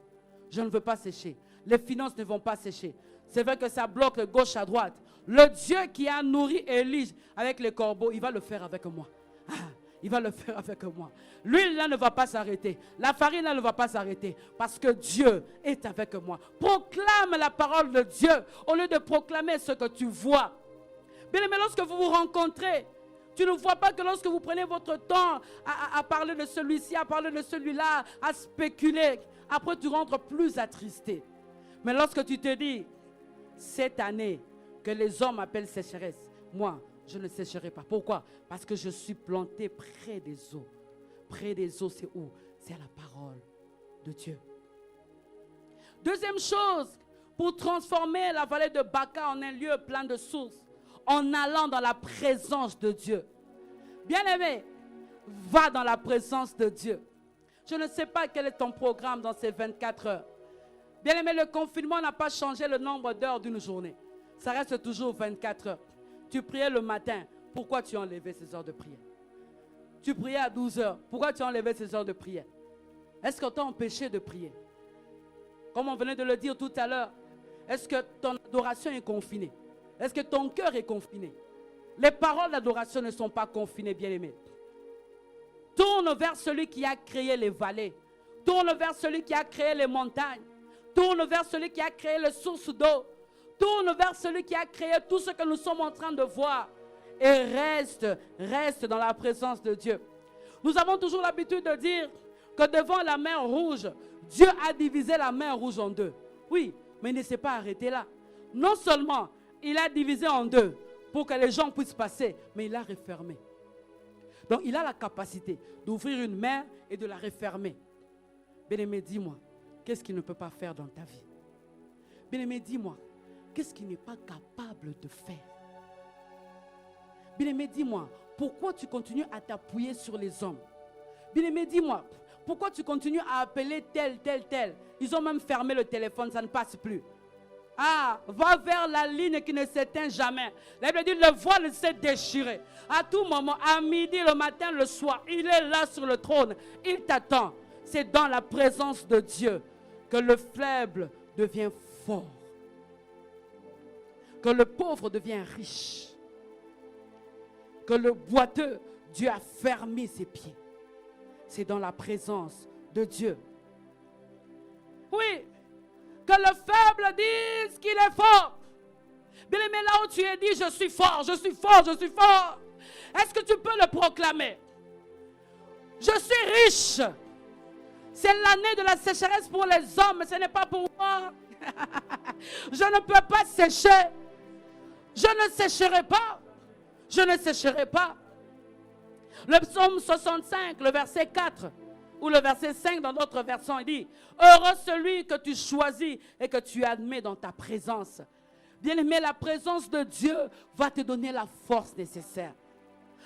Je ne veux pas sécher. Les finances ne vont pas sécher. C'est vrai que ça bloque de gauche à droite. Le Dieu qui a nourri Élie avec les corbeaux, il va le faire avec moi. Il va le faire avec moi. L'huile là ne va pas s'arrêter. La farine là ne va pas s'arrêter. Parce que Dieu est avec moi. Proclame la parole de Dieu au lieu de proclamer ce que tu vois. Bien aimé, lorsque vous vous rencontrez, tu ne vois pas que lorsque vous prenez votre temps à parler de celui-ci, à parler de celui-là, à spéculer, après tu rentres plus attristé. Mais lorsque tu te dis, cette année que les hommes appellent sécheresse, moi, je ne sécherai pas. Pourquoi? Parce que je suis planté près des eaux. Près des eaux, c'est où? C'est à la parole de Dieu. Deuxième chose, pour transformer la vallée de Baca en un lieu plein de sources, en allant dans la présence de Dieu. Bien-aimé, va dans la présence de Dieu. Je ne sais pas quel est ton programme dans ces 24 heures. Bien-aimé, le confinement n'a pas changé le nombre d'heures d'une journée. Ça reste toujours 24 heures. Tu priais le matin, pourquoi tu as enlevé ces heures de prière? Tu priais à 12 heures, pourquoi tu as enlevé ces heures de prière? Est-ce qu'on t'a empêché de prier? Comme on venait de le dire tout à l'heure, est-ce que ton adoration est confinée? Est-ce que ton cœur est confiné? Les paroles d'adoration ne sont pas confinées, bien-aimés. Tourne vers celui qui a créé les vallées. Tourne vers celui qui a créé les montagnes. Tourne vers celui qui a créé les sources d'eau. Tourne vers celui qui a créé tout ce que nous sommes en train de voir. Et reste dans la présence de Dieu. Nous avons toujours l'habitude de dire que devant la mer rouge, Dieu a divisé la mer rouge en deux. Oui, mais il ne s'est pas arrêté là. Non seulement il a divisé en deux pour que les gens puissent passer, mais il l'a refermé. Donc il a la capacité d'ouvrir une mer et de la refermer. Bien-aimé, dis-moi, qu'est-ce qu'il ne peut pas faire dans ta vie? Bien-aimé, dis-moi, qu'est-ce qu'il n'est pas capable de faire? Bien-aimé, dis-moi, pourquoi tu continues à t'appuyer sur les hommes? Bien-aimé, dis-moi, pourquoi tu continues à appeler tel? Ils ont même fermé le téléphone, ça ne passe plus. Ah, va vers la ligne qui ne s'éteint jamais. La Bible dit, le voile s'est déchiré. À tout moment, à midi, le matin, le soir, il est là sur le trône. Il t'attend. C'est dans la présence de Dieu que le faible devient fort. Que le pauvre devient riche. que le boiteux, Dieu a fermé ses pieds. C'est dans la présence de Dieu. Oui, que le faible dise qu'il est fort. Bien aimé, là où tu es dit, je suis fort, je suis fort, je suis fort. Est-ce que tu peux le proclamer? Je suis riche. C'est l'année de la sécheresse pour les hommes, mais ce n'est pas pour moi. Je ne peux pas sécher. Je ne sécherai pas. Je ne sécherai pas. Le psaume 65, le verset 4, ou le verset 5 dans d'autres versions, il dit, heureux celui que tu choisis et que tu admets dans ta présence. Bien-aimé, la présence de Dieu va te donner la force nécessaire.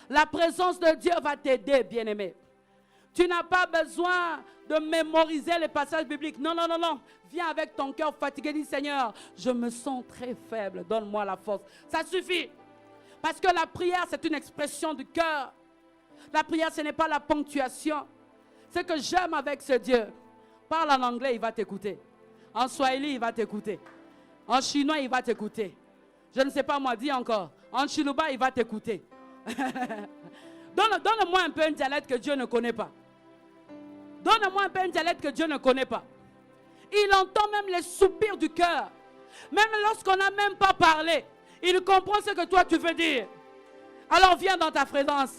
La présence de Dieu va t'aider, bien-aimé. Tu n'as pas besoin de mémoriser les passages bibliques. Non, non, non, non. Viens avec ton cœur fatigué, dis Seigneur, je me sens très faible, donne-moi la force. Ça suffit. Parce que la prière, c'est une expression du cœur. La prière, ce n'est pas la ponctuation. Ce que j'aime avec ce Dieu, parle en anglais, il va t'écouter. En swahili, il va t'écouter. En chinois, il va t'écouter. Je ne sais pas moi, dis encore. En chiluba, il va t'écouter. Donne-moi un peu un dialecte que Dieu ne connaît pas. Donne-moi un peu un dialecte que Dieu ne connaît pas. Il entend même les soupirs du cœur. Même lorsqu'on n'a même pas parlé, il comprend ce que toi tu veux dire. Alors viens dans ta présence.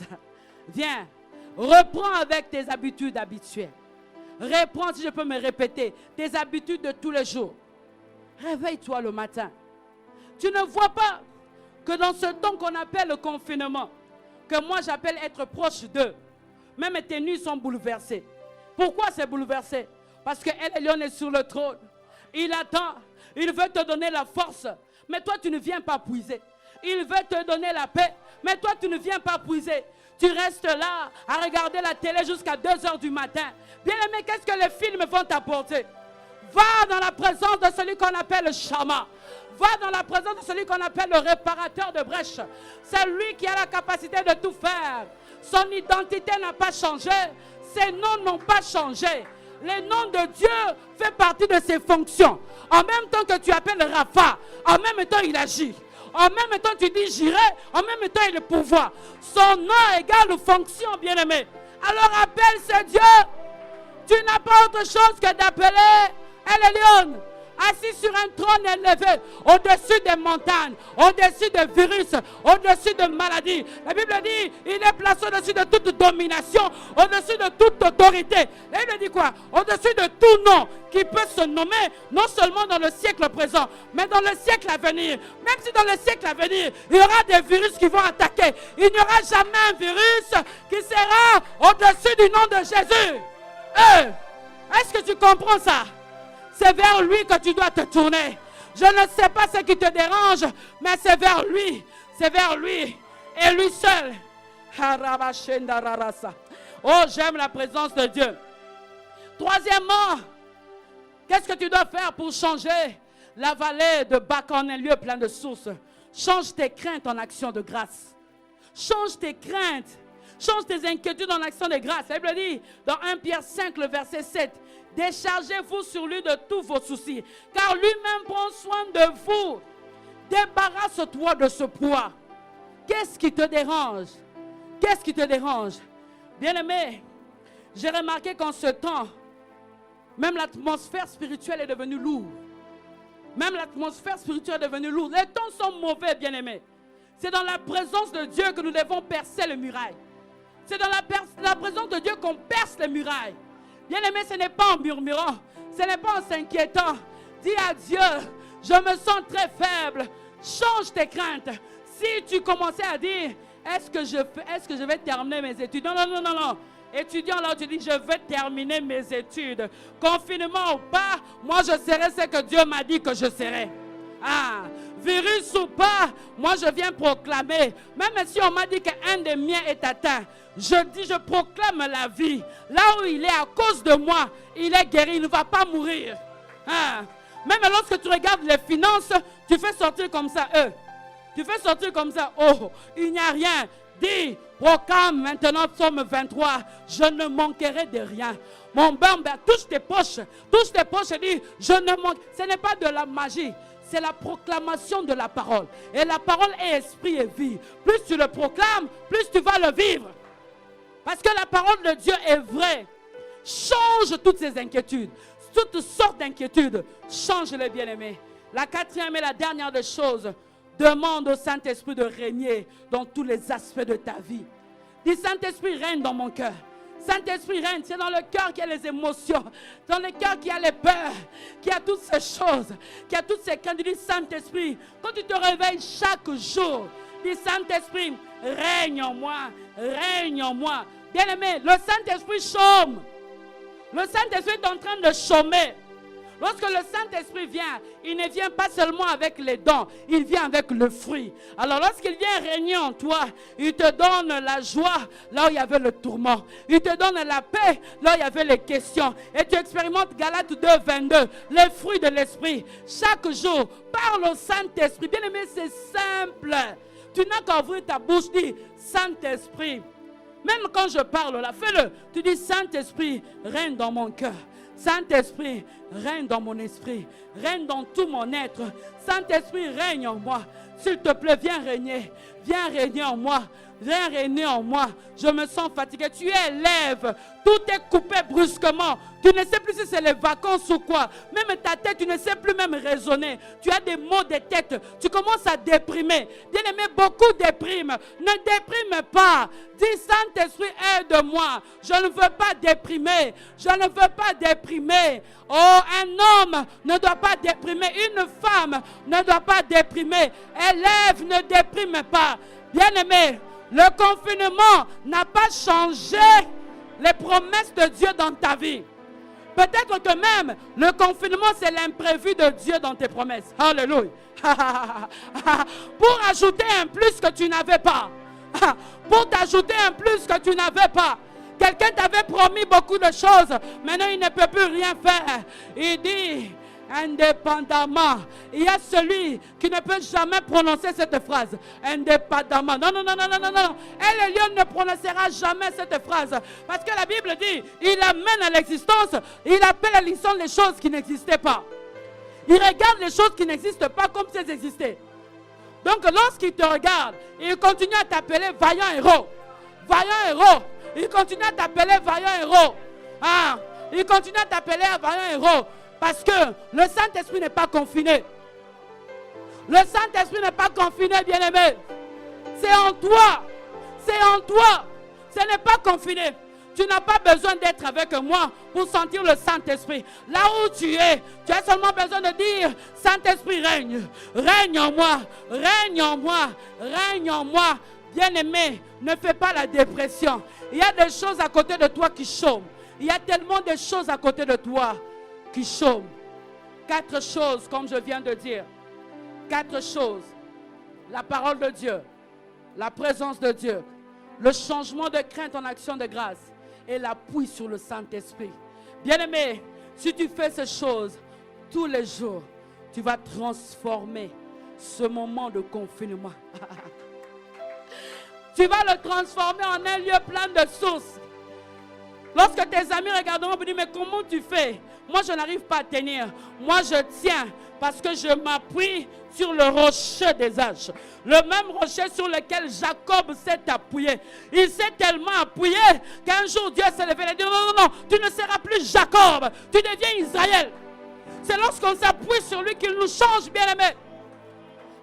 Viens. Reprends avec tes habitudes habituelles. Reprends, si je peux me répéter, tes habitudes de tous les jours. Réveille-toi le matin. Tu ne vois pas que dans ce temps qu'on appelle le confinement, que moi j'appelle être proche d'eux, même tes nuits sont bouleversées. Pourquoi c'est bouleversé? Parce que El Elyon est sur le trône. Il attend. Il veut te donner la force. Mais toi, tu ne viens pas puiser. Il veut te donner la paix. Mais toi, tu ne viens pas puiser. Tu restes là à regarder la télé jusqu'à 2 h du matin. Bien aimé, qu'est-ce que les films vont t'apporter? Va dans la présence de celui qu'on appelle le Shama. Va dans la présence de celui qu'on appelle le réparateur de brèches. C'est lui qui a la capacité de tout faire. Son identité n'a pas changé. Ses noms n'ont pas changé. Le nom de Dieu fait partie de ses fonctions. En même temps que tu appelles Rapha, en même temps il agit. En même temps tu dis j'irai, en même temps il est pouvoir. Son nom égale fonction, bien-aimé. Alors appelle ce Dieu. Tu n'as pas autre chose que d'appeler El Elyon, assis sur un trône élevé, au-dessus des montagnes, au-dessus des virus, au-dessus de maladies. La Bible dit, il est placé au-dessus de toute domination, au-dessus de toute autorité. La Bible dit quoi? Au-dessus de tout nom qui peut se nommer, non seulement dans le siècle présent, mais dans le siècle à venir. Même si dans le siècle à venir, il y aura des virus qui vont attaquer, il n'y aura jamais un virus qui sera au-dessus du nom de Jésus. Est-ce que tu comprends ça? C'est vers lui que tu dois te tourner. Je ne sais pas ce qui te dérange, mais c'est vers lui. C'est vers lui. Et lui seul. Oh, j'aime la présence de Dieu. Troisièmement, qu'est-ce que tu dois faire pour changer la vallée de Baca en un lieu plein de sources? Change tes craintes en action de grâce. Change tes craintes. Change tes inquiétudes en action de grâce. La Bible dit dans 1 Pierre 5, le verset 7, déchargez-vous sur lui de tous vos soucis, car lui-même prend soin de vous. Débarrasse-toi de ce poids. Qu'est-ce qui te dérange? Qu'est-ce qui te dérange? Bien-aimé, j'ai remarqué qu'en ce temps, même l'atmosphère spirituelle est devenue lourde. Même l'atmosphère spirituelle est devenue lourde. Les temps sont mauvais, bien-aimé. C'est dans la présence de Dieu que nous devons percer les murailles. C'est dans la présence de Dieu qu'on perce les murailles. Bien-aimé, ce n'est pas en murmurant, ce n'est pas en s'inquiétant. Dis à Dieu, je me sens très faible. Change tes craintes. Si tu commençais à dire, est-ce que je vais terminer mes études? Non, non, non, non, non. Étudiant, là, tu dis, je vais terminer mes études. Confinement ou pas, moi, je serai ce que Dieu m'a dit que je serai. Ah, virus ou pas, moi, je viens proclamer. Même si on m'a dit qu'un des miens est atteint, je proclame la vie. Là où il est, à cause de moi, il est guéri, il ne va pas mourir. Ah. Même lorsque tu regardes les finances, tu fais sortir comme ça, Tu fais sortir comme ça, oh, il n'y a rien. Dis, proclame maintenant psaume 23, je ne manquerai de rien. Mon bambin, touche tes poches et dis, je ne manque. Ce n'est pas de la magie. c'est la proclamation de la parole. Et la parole est esprit et vie. Plus tu le proclames, plus tu vas le vivre. Parce que la parole de Dieu est vraie. Change toutes ces inquiétudes. Toutes sortes d'inquiétudes. Change-les, bien-aimés. La quatrième et la dernière des choses. Demande au Saint-Esprit de régner dans tous les aspects de ta vie. Dis, Saint-Esprit, règne dans mon cœur. Saint-Esprit règne, c'est dans le cœur qu'il y a les émotions, dans le cœur qu'il y a les peurs, qu'il y a toutes ces choses, qu'il y a toutes ces craintes. Tu dis, Saint-Esprit, quand tu te réveilles chaque jour, dis, Saint-Esprit, règne en moi, règne en moi. Bien-aimé, le Saint-Esprit chôme. Le Saint-Esprit est en train de chômer. Lorsque le Saint-Esprit vient, il ne vient pas seulement avec les dons, il vient avec le fruit. Alors lorsqu'il vient régner en toi, il te donne la joie là où il y avait le tourment. Il te donne la paix là où il y avait les questions. Et tu expérimentes Galates 2, 22, les fruits de l'Esprit. Chaque jour, parle au Saint-Esprit. Bien aimé, c'est simple. Tu n'as qu'à ouvrir ta bouche, dis Saint-Esprit. Même quand je parle là, fais-le. Tu dis Saint-Esprit, règne dans mon cœur. Saint-Esprit, règne dans mon esprit, règne dans tout mon être. Saint-Esprit, règne en moi. S'il te plaît, viens régner en moi. Viens régner en moi. Je me sens fatigué. Tu es lève. Tout est coupé brusquement. Tu ne sais plus si c'est les vacances ou quoi. Même ta tête, tu ne sais plus même raisonner. Tu as des maux de tête. Tu commences à déprimer. Bien-aimé, beaucoup dépriment. Ne déprime pas. Dis, Saint-Esprit, aide-moi. Je ne veux pas déprimer. Je ne veux pas déprimer. Oh, un homme ne doit pas déprimer. Une femme ne doit pas déprimer. Élève, ne déprime pas. Bien-aimé, le confinement n'a pas changé les promesses de Dieu dans ta vie. Peut-être que même le confinement, c'est l'imprévu de Dieu dans tes promesses. Alléluia. Pour ajouter un plus que tu n'avais pas. Pour t'ajouter un plus que tu n'avais pas. Quelqu'un t'avait promis beaucoup de choses. Maintenant, il ne peut plus rien faire. Il dit, indépendamment. Il y a celui qui ne peut jamais prononcer cette phrase. Indépendamment. Non. Et le lion ne prononcera jamais cette phrase. Parce que la Bible dit, il amène à l'existence, il appelle à l'existence les choses qui n'existaient pas. Il regarde les choses qui n'existent pas comme si elles existaient. Donc lorsqu'il te regarde, il continue à t'appeler vaillant héros. Vaillant héros. Il continue à t'appeler vaillant héros. Il continue à t'appeler vaillant héros. Parce que le Saint-Esprit n'est pas confiné. Le Saint-Esprit n'est pas confiné, bien-aimé. C'est en toi. C'est en toi. Ce n'est pas confiné. Tu n'as pas besoin d'être avec moi pour sentir le Saint-Esprit. Là où tu as seulement besoin de dire, Saint-Esprit règne. Règne en moi. Règne en moi. Règne en moi. Bien-aimé, ne fais pas la dépression. Il y a des choses à côté de toi qui chôment. Il y a tellement de choses à côté de toi qui chôment. 4 choses, comme je viens de dire. 4 choses. La parole de Dieu, la présence de Dieu, le changement de crainte en action de grâce et l'appui sur le Saint-Esprit. Bien-aimé, si tu fais ces choses tous les jours, tu vas transformer ce moment de confinement. Tu vas le transformer en un lieu plein de sources. Lorsque tes amis regarderont, ils disent, mais comment tu fais? Moi, je n'arrive pas à tenir. Moi, je tiens parce que je m'appuie sur le rocher des âges. Le même rocher sur lequel Jacob s'est appuyé. Il s'est tellement appuyé qu'un jour Dieu s'est levé et a dit, non, tu ne seras plus Jacob. Tu deviens Israël. C'est lorsqu'on s'appuie sur lui qu'il nous change, bien-aimé.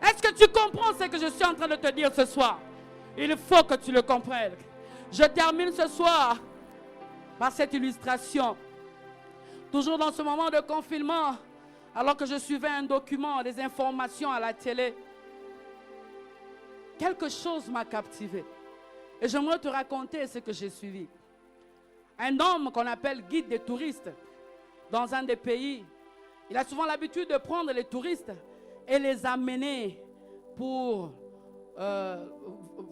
Est-ce que tu comprends ce que je suis en train de te dire ce soir? Il faut que tu le comprennes. Je termine ce soir par cette illustration. Toujours dans ce moment de confinement, alors que je suivais un document, des informations à la télé, quelque chose m'a captivé. Et j'aimerais te raconter ce que j'ai suivi. Un homme qu'on appelle guide des touristes dans un des pays, il a souvent l'habitude de prendre les touristes et les amener pour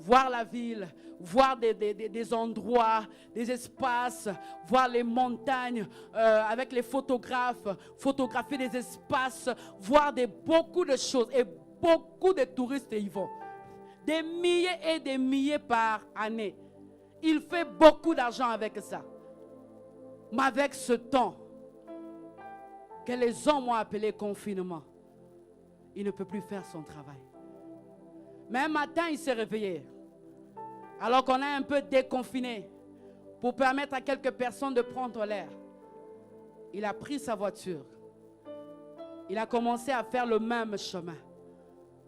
voir la ville, voir des endroits, des espaces, voir les montagnes avec les photographes, photographier des espaces, voir beaucoup de choses. Et beaucoup de touristes y vont. Des milliers et des milliers par année. Il fait beaucoup d'argent avec ça. Mais avec ce temps que les hommes ont appelé confinement, il ne peut plus faire son travail. Mais un matin, il s'est réveillé. Alors qu'on a un peu déconfiné pour permettre à quelques personnes de prendre l'air. Il a pris sa voiture. Il a commencé à faire le même chemin.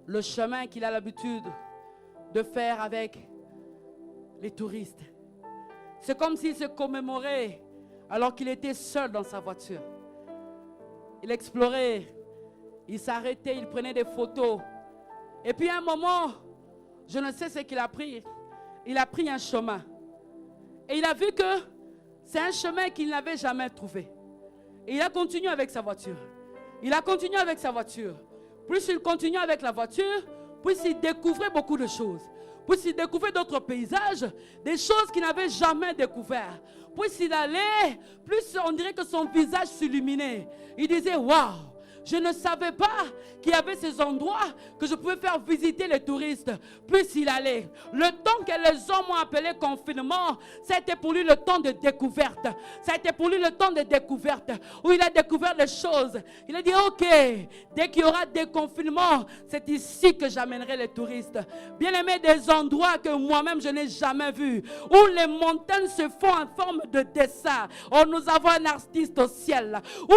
Le chemin qu'il a l'habitude de faire avec les touristes. C'est comme s'il se commémorait alors qu'il était seul dans sa voiture. Il explorait, il s'arrêtait, il prenait des photos. Et puis à un moment, je ne sais ce qu'il a pris. Il a pris un chemin. Et il a vu que c'est un chemin qu'il n'avait jamais trouvé. Et il a continué avec sa voiture. Il a continué avec sa voiture. Plus il continuait avec la voiture, plus il découvrait beaucoup de choses. Plus il découvrait d'autres paysages, des choses qu'il n'avait jamais découvertes. Plus il allait, plus on dirait que son visage s'illuminait. Il disait, waouh! Je ne savais pas qu'il y avait ces endroits que je pouvais faire visiter les touristes. Plus il allait. Le temps que les hommes ont appelé confinement, ça a été pour lui le temps de découverte. Ça a été pour lui le temps de découverte. Où il a découvert les choses. Il a dit, ok, dès qu'il y aura des confinements, c'est ici que j'amènerai les touristes. Bien aimé, des endroits que moi-même je n'ai jamais vus. Où les montagnes se font en forme de dessin. Oh, nous avons un artiste au ciel. Où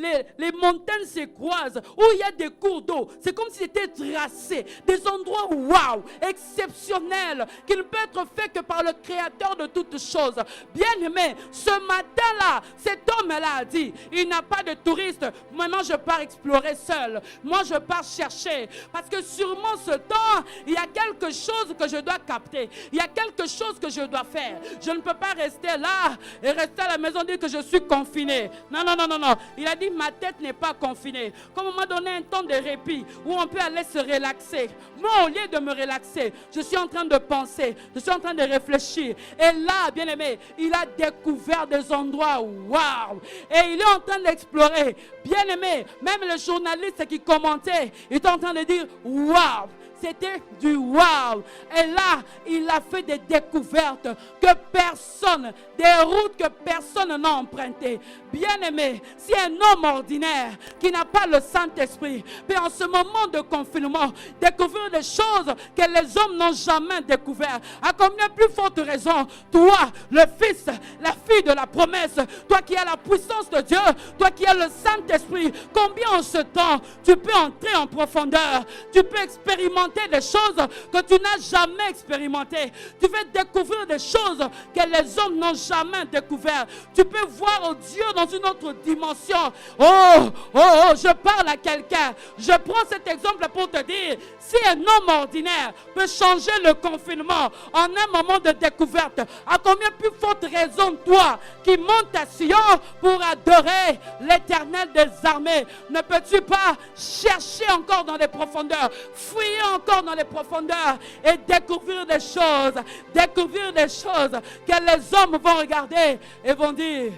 les montagnes se croisent, où il y a des cours d'eau. C'est comme si c'était tracé. Des endroits, waouh, exceptionnels, qui ne peut être fait que par le Créateur de toutes choses. Bien aimé, ce matin-là, cet homme-là a dit, il n'a pas de touristes. Maintenant, je pars explorer seul. Moi, je pars chercher. Parce que sûrement ce temps, il y a quelque chose que je dois capter. Il y a quelque chose que je dois faire. Je ne peux pas rester là et rester à la maison et dire que je suis confiné. Non, non, non, non, non. Il a dit, ma tête n'est pas confinée. Comme on m'a donné un temps de répit où on peut aller se relaxer. Moi, au lieu de me relaxer, je suis en train de penser, je suis en train de réfléchir. Et là, bien aimé, il a découvert des endroits, waouh! Et il est en train d'explorer. Bien aimé, même le journaliste qui commentait, il est en train de dire, waouh! C'était du wow. Et là, il a fait des découvertes que personne, des routes que personne n'a empruntées. Bien aimé, si un homme ordinaire qui n'a pas le Saint-Esprit peut en ce moment de confinement découvrir des choses que les hommes n'ont jamais découvertes, à combien plus forte raison, toi, le Fils, la fille de la promesse, toi qui as la puissance de Dieu, toi qui as le Saint-Esprit, combien en ce temps tu peux entrer en profondeur, tu peux expérimenter des choses que tu n'as jamais expérimentées. Tu veux découvrir des choses que les hommes n'ont jamais découvertes. Tu peux voir Dieu dans une autre dimension. Je parle à quelqu'un. Je prends cet exemple pour te dire, si un homme ordinaire peut changer le confinement en un moment de découverte, à combien plus forte raison toi qui montes à Sion pour adorer l'Éternel des armées, ne peux-tu pas chercher encore dans les profondeurs, fouiller encore dans les profondeurs et découvrir des choses que les hommes vont regarder et vont dire,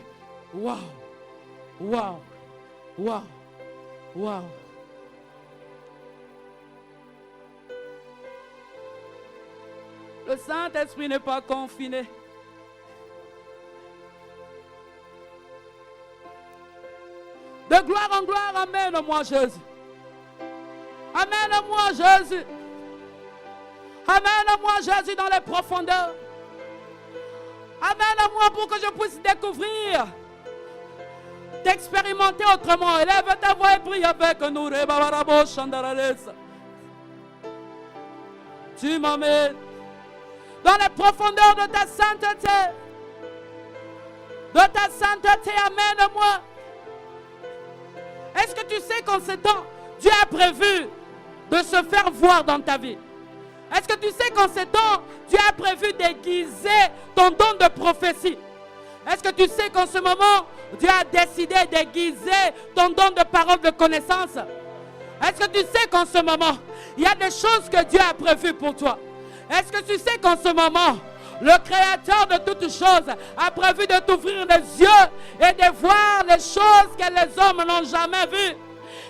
waouh, waouh, waouh, waouh. Le Saint-Esprit n'est pas confiné. De gloire en gloire, amène-moi Jésus. Amène-moi Jésus. Amène-moi Jésus dans les profondeurs. Amène-moi pour que je puisse découvrir, d'expérimenter autrement. Élève ta voix et prie avec nous. Tu m'amènes dans les profondeurs de ta sainteté. De ta sainteté, amène-moi. Est-ce que tu sais qu'en ce temps, Dieu a prévu de se faire voir dans ta vie? Est-ce que tu sais qu'en ce temps, Dieu a prévu d'aiguiser ton don de prophétie? Est-ce que tu sais qu'en ce moment, Dieu a décidé d'aiguiser ton don de parole de connaissance? Est-ce que tu sais qu'en ce moment, il y a des choses que Dieu a prévues pour toi? Est-ce que tu sais qu'en ce moment, le Créateur de toutes choses a prévu de t'ouvrir les yeux et de voir les choses que les hommes n'ont jamais vues?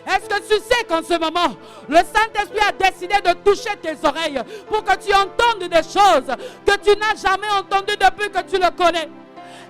Est-ce que tu sais qu'en ce moment, le Saint-Esprit a décidé de toucher tes oreilles pour que tu entendes des choses que tu n'as jamais entendues depuis que tu le connais?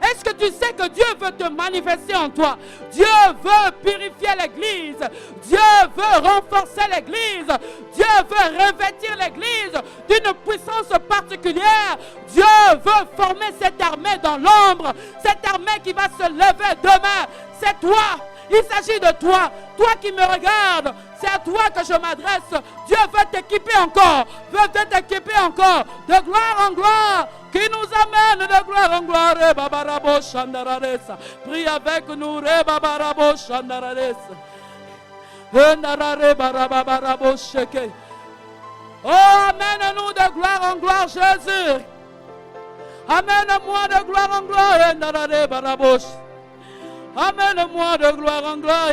Est-ce que tu sais que Dieu veut te manifester en toi? Dieu veut purifier l'Église. Dieu veut renforcer l'Église. Dieu veut revêtir l'Église d'une puissance particulière. Dieu veut former cette armée dans l'ombre. Cette armée qui va se lever demain. C'est toi. Il s'agit de toi. Toi qui me regardes. C'est à toi que je m'adresse. Dieu veut t'équiper encore. Veut t'équiper encore. De gloire en gloire. Qui nous amène de gloire en gloire. Prie avec nous. Oh, amène-nous de gloire en gloire, Jésus. Amène-moi de gloire en gloire. Amène-moi de gloire en gloire.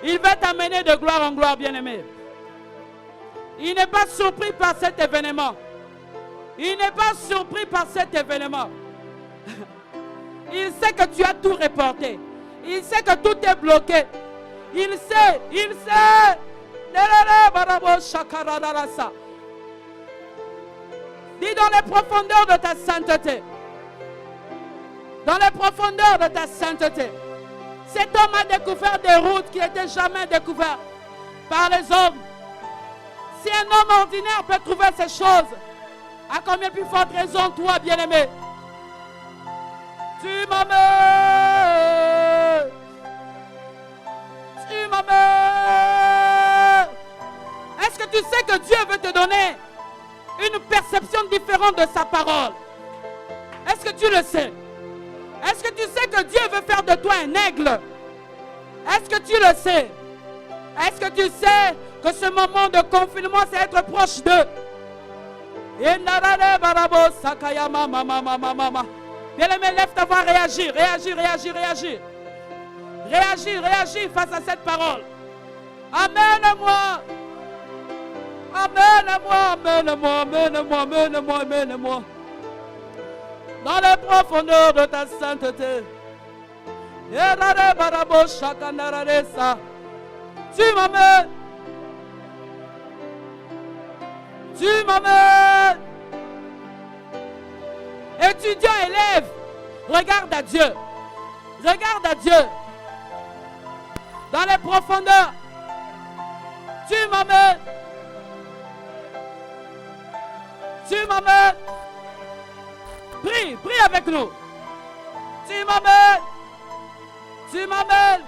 Il va t'amener de gloire en gloire, bien-aimé. Il n'est pas surpris par cet événement. Il n'est pas surpris par cet événement. Il sait que tu as tout reporté. Il sait que tout est bloqué. Il sait. Dis dans les profondeurs de ta sainteté. Dans les profondeurs de ta sainteté. Cet homme a découvert des routes qui n'étaient jamais découvertes par les hommes. Si un homme ordinaire peut trouver ces choses, à combien plus forte raison, toi, bien-aimé? Tu m'amènes. Tu m'amènes. Est-ce que tu sais que Dieu veut te donner une perception différente de sa parole? Est-ce que tu le sais? Est-ce que tu sais que Dieu veut faire de toi un aigle? Est-ce que tu le sais? Est-ce que tu sais que ce moment de confinement, c'est être proche d'eux? Bien-aimé, lève ta voix, réagir face à cette parole. Amène-moi. Amène-moi. Dans les profondeurs de ta sainteté. Tu m'amènes. Étudiant, élève, regarde à Dieu. Dans les profondeurs. Tu m'amènes. Prie avec nous. Tu m'amènes. Tu m'amènes.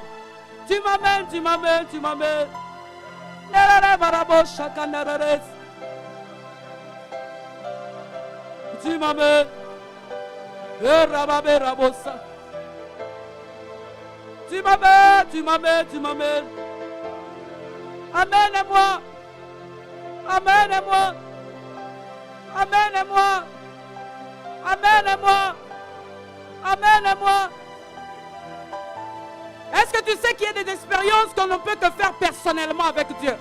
Amène-moi. Est-ce que tu sais qu'il y a des expériences qu'on ne peut que faire personnellement avec Dieu?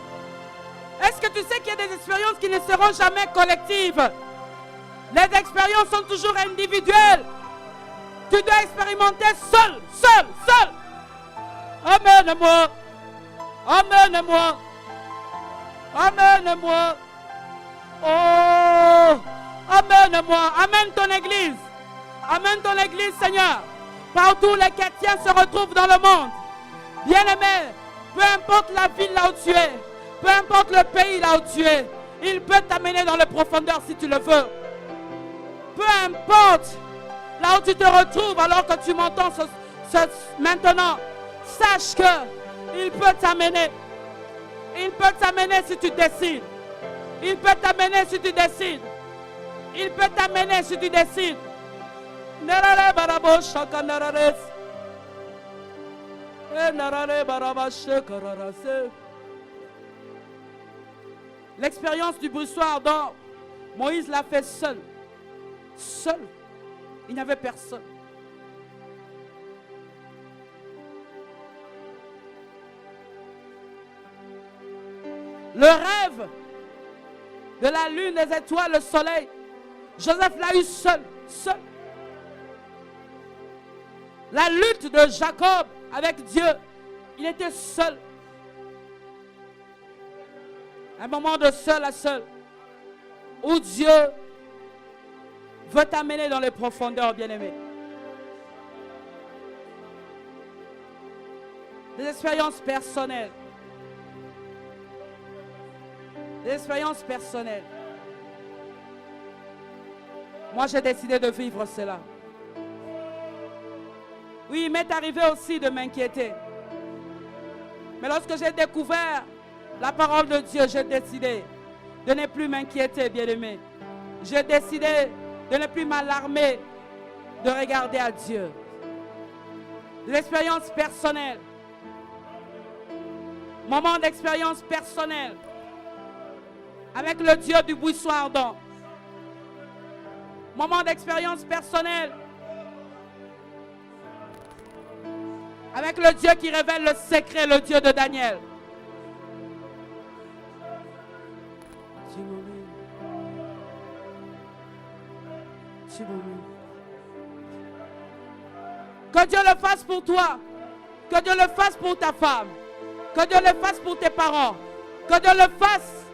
Est-ce que tu sais qu'il y a des expériences qui ne seront jamais collectives? Les expériences sont toujours individuelles. Tu dois expérimenter seul. Amène-moi. Oh, amène-moi. Amène ton église. Seigneur. Partout où les chrétiens se retrouvent dans le monde. Bien-aimé, peu importe la ville là où tu es, peu importe le pays là où tu es, il peut t'amener dans les profondeurs si tu le veux. Peu importe là où tu te retrouves alors que tu m'entends maintenant, sache que il peut t'amener. Il peut t'amener si tu décides. Il peut t'amener si tu décides. L'expérience du broussoir d'or, Moïse l'a fait seul. Il n'y avait personne. Le rêve de la lune, des étoiles, le soleil, Joseph l'a eu seul. La lutte de Jacob avec Dieu, il était seul. Un moment de seul à seul. où Dieu veut t'amener dans les profondeurs, bien-aimé. Des expériences personnelles. Des expériences personnelles. Moi, j'ai décidé de vivre cela. Oui, il m'est arrivé aussi de m'inquiéter. Mais lorsque j'ai découvert la parole de Dieu, j'ai décidé de ne plus m'inquiéter, bien-aimé. J'ai décidé de ne plus m'alarmer, de regarder à Dieu. L'expérience personnelle. Moment d'expérience personnelle avec le Dieu du buisson ardent. Moment d'expérience personnelle avec le Dieu qui révèle le secret, le Dieu de Daniel. Que Dieu le fasse pour toi. Que Dieu le fasse pour ta femme. Que Dieu le fasse pour tes parents. Que Dieu le fasse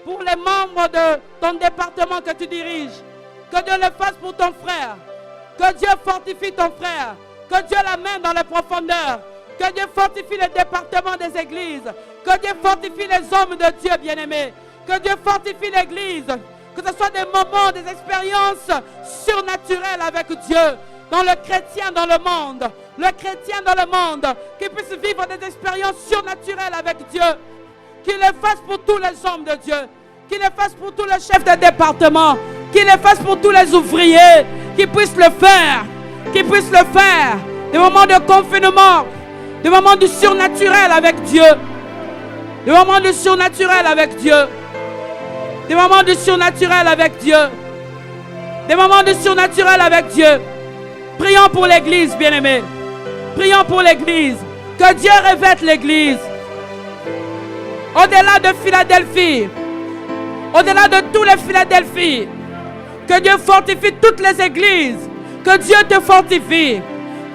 pour les membres de ton département que tu diriges. Que Dieu le fasse pour ton frère. Que Dieu fortifie ton frère. Que Dieu l'amène dans les profondeurs. Que Dieu fortifie le département des églises. Que Dieu fortifie les hommes de Dieu bien-aimés. Que Dieu fortifie l'église. Que ce soit des moments, des expériences surnaturelles avec Dieu. Dans le chrétien dans le monde. Le chrétien dans le monde. Qui puisse vivre des expériences surnaturelles avec Dieu. Qu'il le fasse pour tous les hommes de Dieu. Qu'il le fasse pour tous les chefs de département. Qu'il le fasse pour tous les ouvriers. Qu'il puisse le faire. Qu'il puisse le faire. Des moments de confinement. Des moments du surnaturel avec Dieu. Des moments du surnaturel avec Dieu. Des moments du surnaturel avec Dieu. Des moments du surnaturel avec Dieu. Prions pour l'église, bien-aimés. Prions pour l'église. Que Dieu revête l'église. Au-delà de Philadelphie. Au-delà de tous les Philadelphie. Que Dieu fortifie toutes les églises. Que Dieu te fortifie.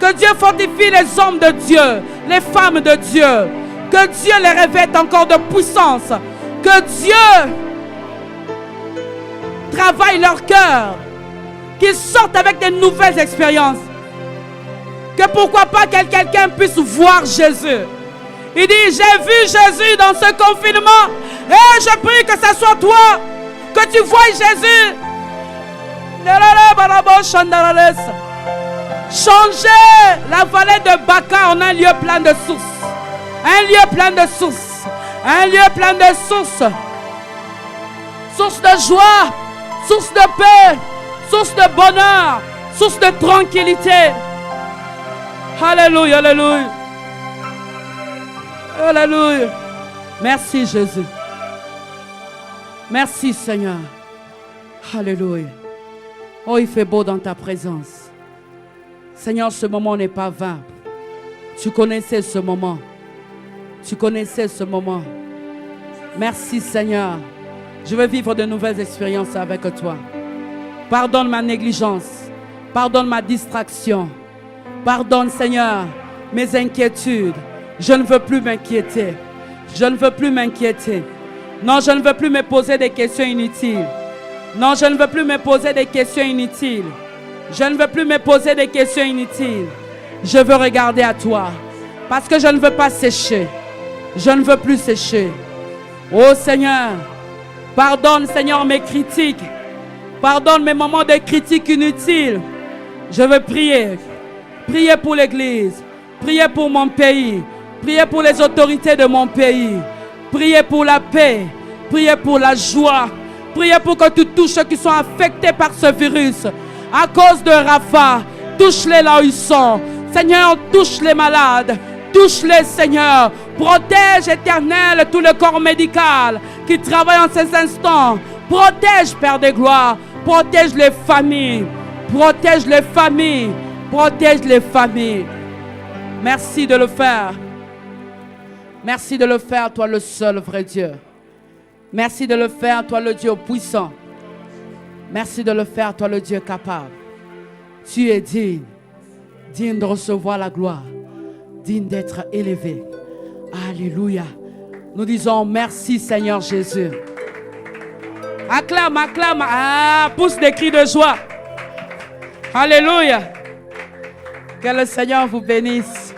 Que Dieu fortifie les hommes de Dieu. Les femmes de Dieu. Que Dieu les revête encore de puissance. Que Dieu travaille leur cœur. Qu'ils sortent avec de nouvelles expériences. Que pourquoi pas que quelqu'un puisse voir Jésus. Il dit, j'ai vu Jésus dans ce confinement. Et je prie que ce soit toi. Que tu vois Jésus. Changer la vallée de Baca en un lieu plein de sources. Un lieu plein de sources. Un lieu plein de sources. Source de joie. Source de paix. Source de bonheur. Source de tranquillité. Alléluia, alléluia. Alléluia. Merci Jésus. Merci Seigneur. Alléluia. Oh, il fait beau dans ta présence. Seigneur, ce moment n'est pas vain. Tu connaissais ce moment. Tu connaissais ce moment. Merci Seigneur. Je veux vivre de nouvelles expériences avec toi. Pardonne ma négligence. Pardonne ma distraction. Pardonne Seigneur mes inquiétudes. Je ne veux plus m'inquiéter. Je ne veux plus m'inquiéter. Non, je ne veux plus me poser des questions inutiles. Non, je ne veux plus me poser des questions inutiles. Je ne veux plus me poser des questions inutiles. Je veux regarder à toi. Parce que je ne veux pas sécher. Je ne veux plus sécher. Oh Seigneur, pardonne Seigneur mes critiques. Pardonne mes moments de critiques inutiles. Je veux prier. Prier pour l'église. Prier pour mon pays. Priez pour les autorités de mon pays. Priez pour la paix. Priez pour la joie. Priez pour que tu touches ceux qui sont affectés par ce virus. À cause de Rapha, touche-les là où ils sont. Seigneur, touche les malades. Touche-les, Seigneur. Protège, Éternel, tout le corps médical qui travaille en ces instants. Protège, Père de gloire. Protège les familles. Protège les familles. Protège les familles. Merci de le faire. Merci de le faire, toi le seul vrai Dieu. Merci de le faire, toi le Dieu puissant. Merci de le faire, toi le Dieu capable. Tu es digne. Digne de recevoir la gloire. Digne d'être élevé. Alléluia. Nous disons merci Seigneur Jésus. Acclame, acclame. Ah, pousse des cris de joie. Alléluia. Que le Seigneur vous bénisse.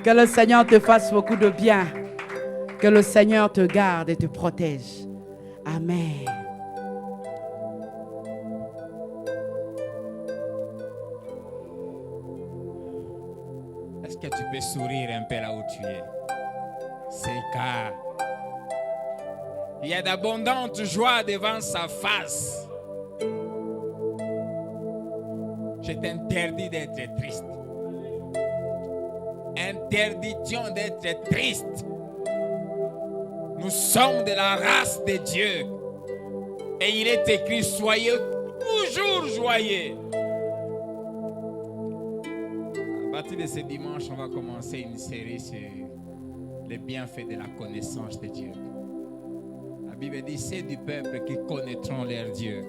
Que le Seigneur te fasse beaucoup de bien. Que le Seigneur te garde et te protège. Amen. Est-ce que tu peux sourire un peu là où tu es? C'est car il y a d'abondantes joies devant sa face. Je t'interdis d'être triste. Interdiction d'être triste. Nous sommes de la race de Dieu. Et il est écrit, soyez toujours joyeux. À partir de ce dimanche, on va commencer une série sur les bienfaits de la connaissance de Dieu. La Bible dit, c'est du peuple qui connaîtront leur Dieu,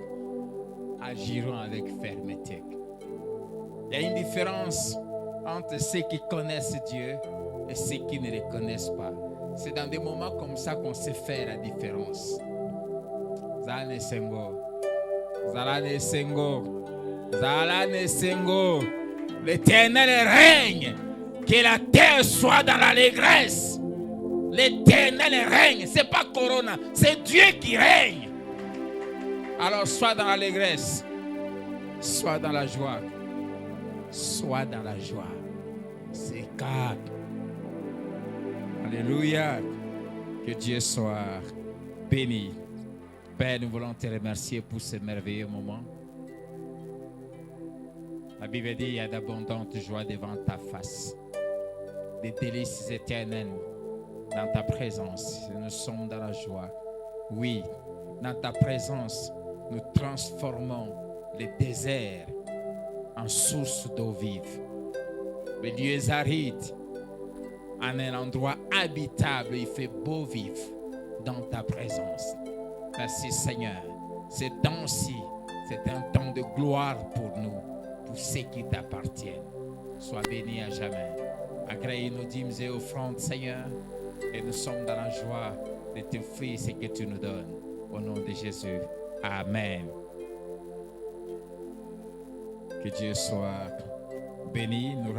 agiront avec fermeté. Il y a une différence entre ceux qui connaissent Dieu et ceux qui ne le connaissent pas. C'est dans des moments comme ça qu'on sait faire la différence. Zalane Sengo, Zalane Sengo, Zalane Sengo. L'Éternel règne, que la terre soit dans l'allégresse. L'Éternel règne, c'est pas Corona, c'est Dieu qui règne. Alors sois dans l'allégresse, sois dans la joie, sois dans la joie. C'est calme. Alléluia. Que Dieu soit béni. Père, nous voulons te remercier pour ce merveilleux moment. La Bible dit, il y a d'abondantes joies devant ta face, des délices éternelles dans ta présence. Nous sommes dans la joie. Oui, dans ta présence, nous transformons les déserts en source d'eau vive. Les lieux arides en un endroit habitable. Il fait beau vivre dans ta présence. Merci Seigneur. Ce temps-ci, c'est un temps de gloire pour nous, pour ceux qui t'appartiennent. Sois béni à jamais. Agrée nos dîmes et offrandes, Seigneur, et nous sommes dans la joie de t'offrir ce que tu nous donnes. Au nom de Jésus. Amen. Que Dieu soit béni. Nous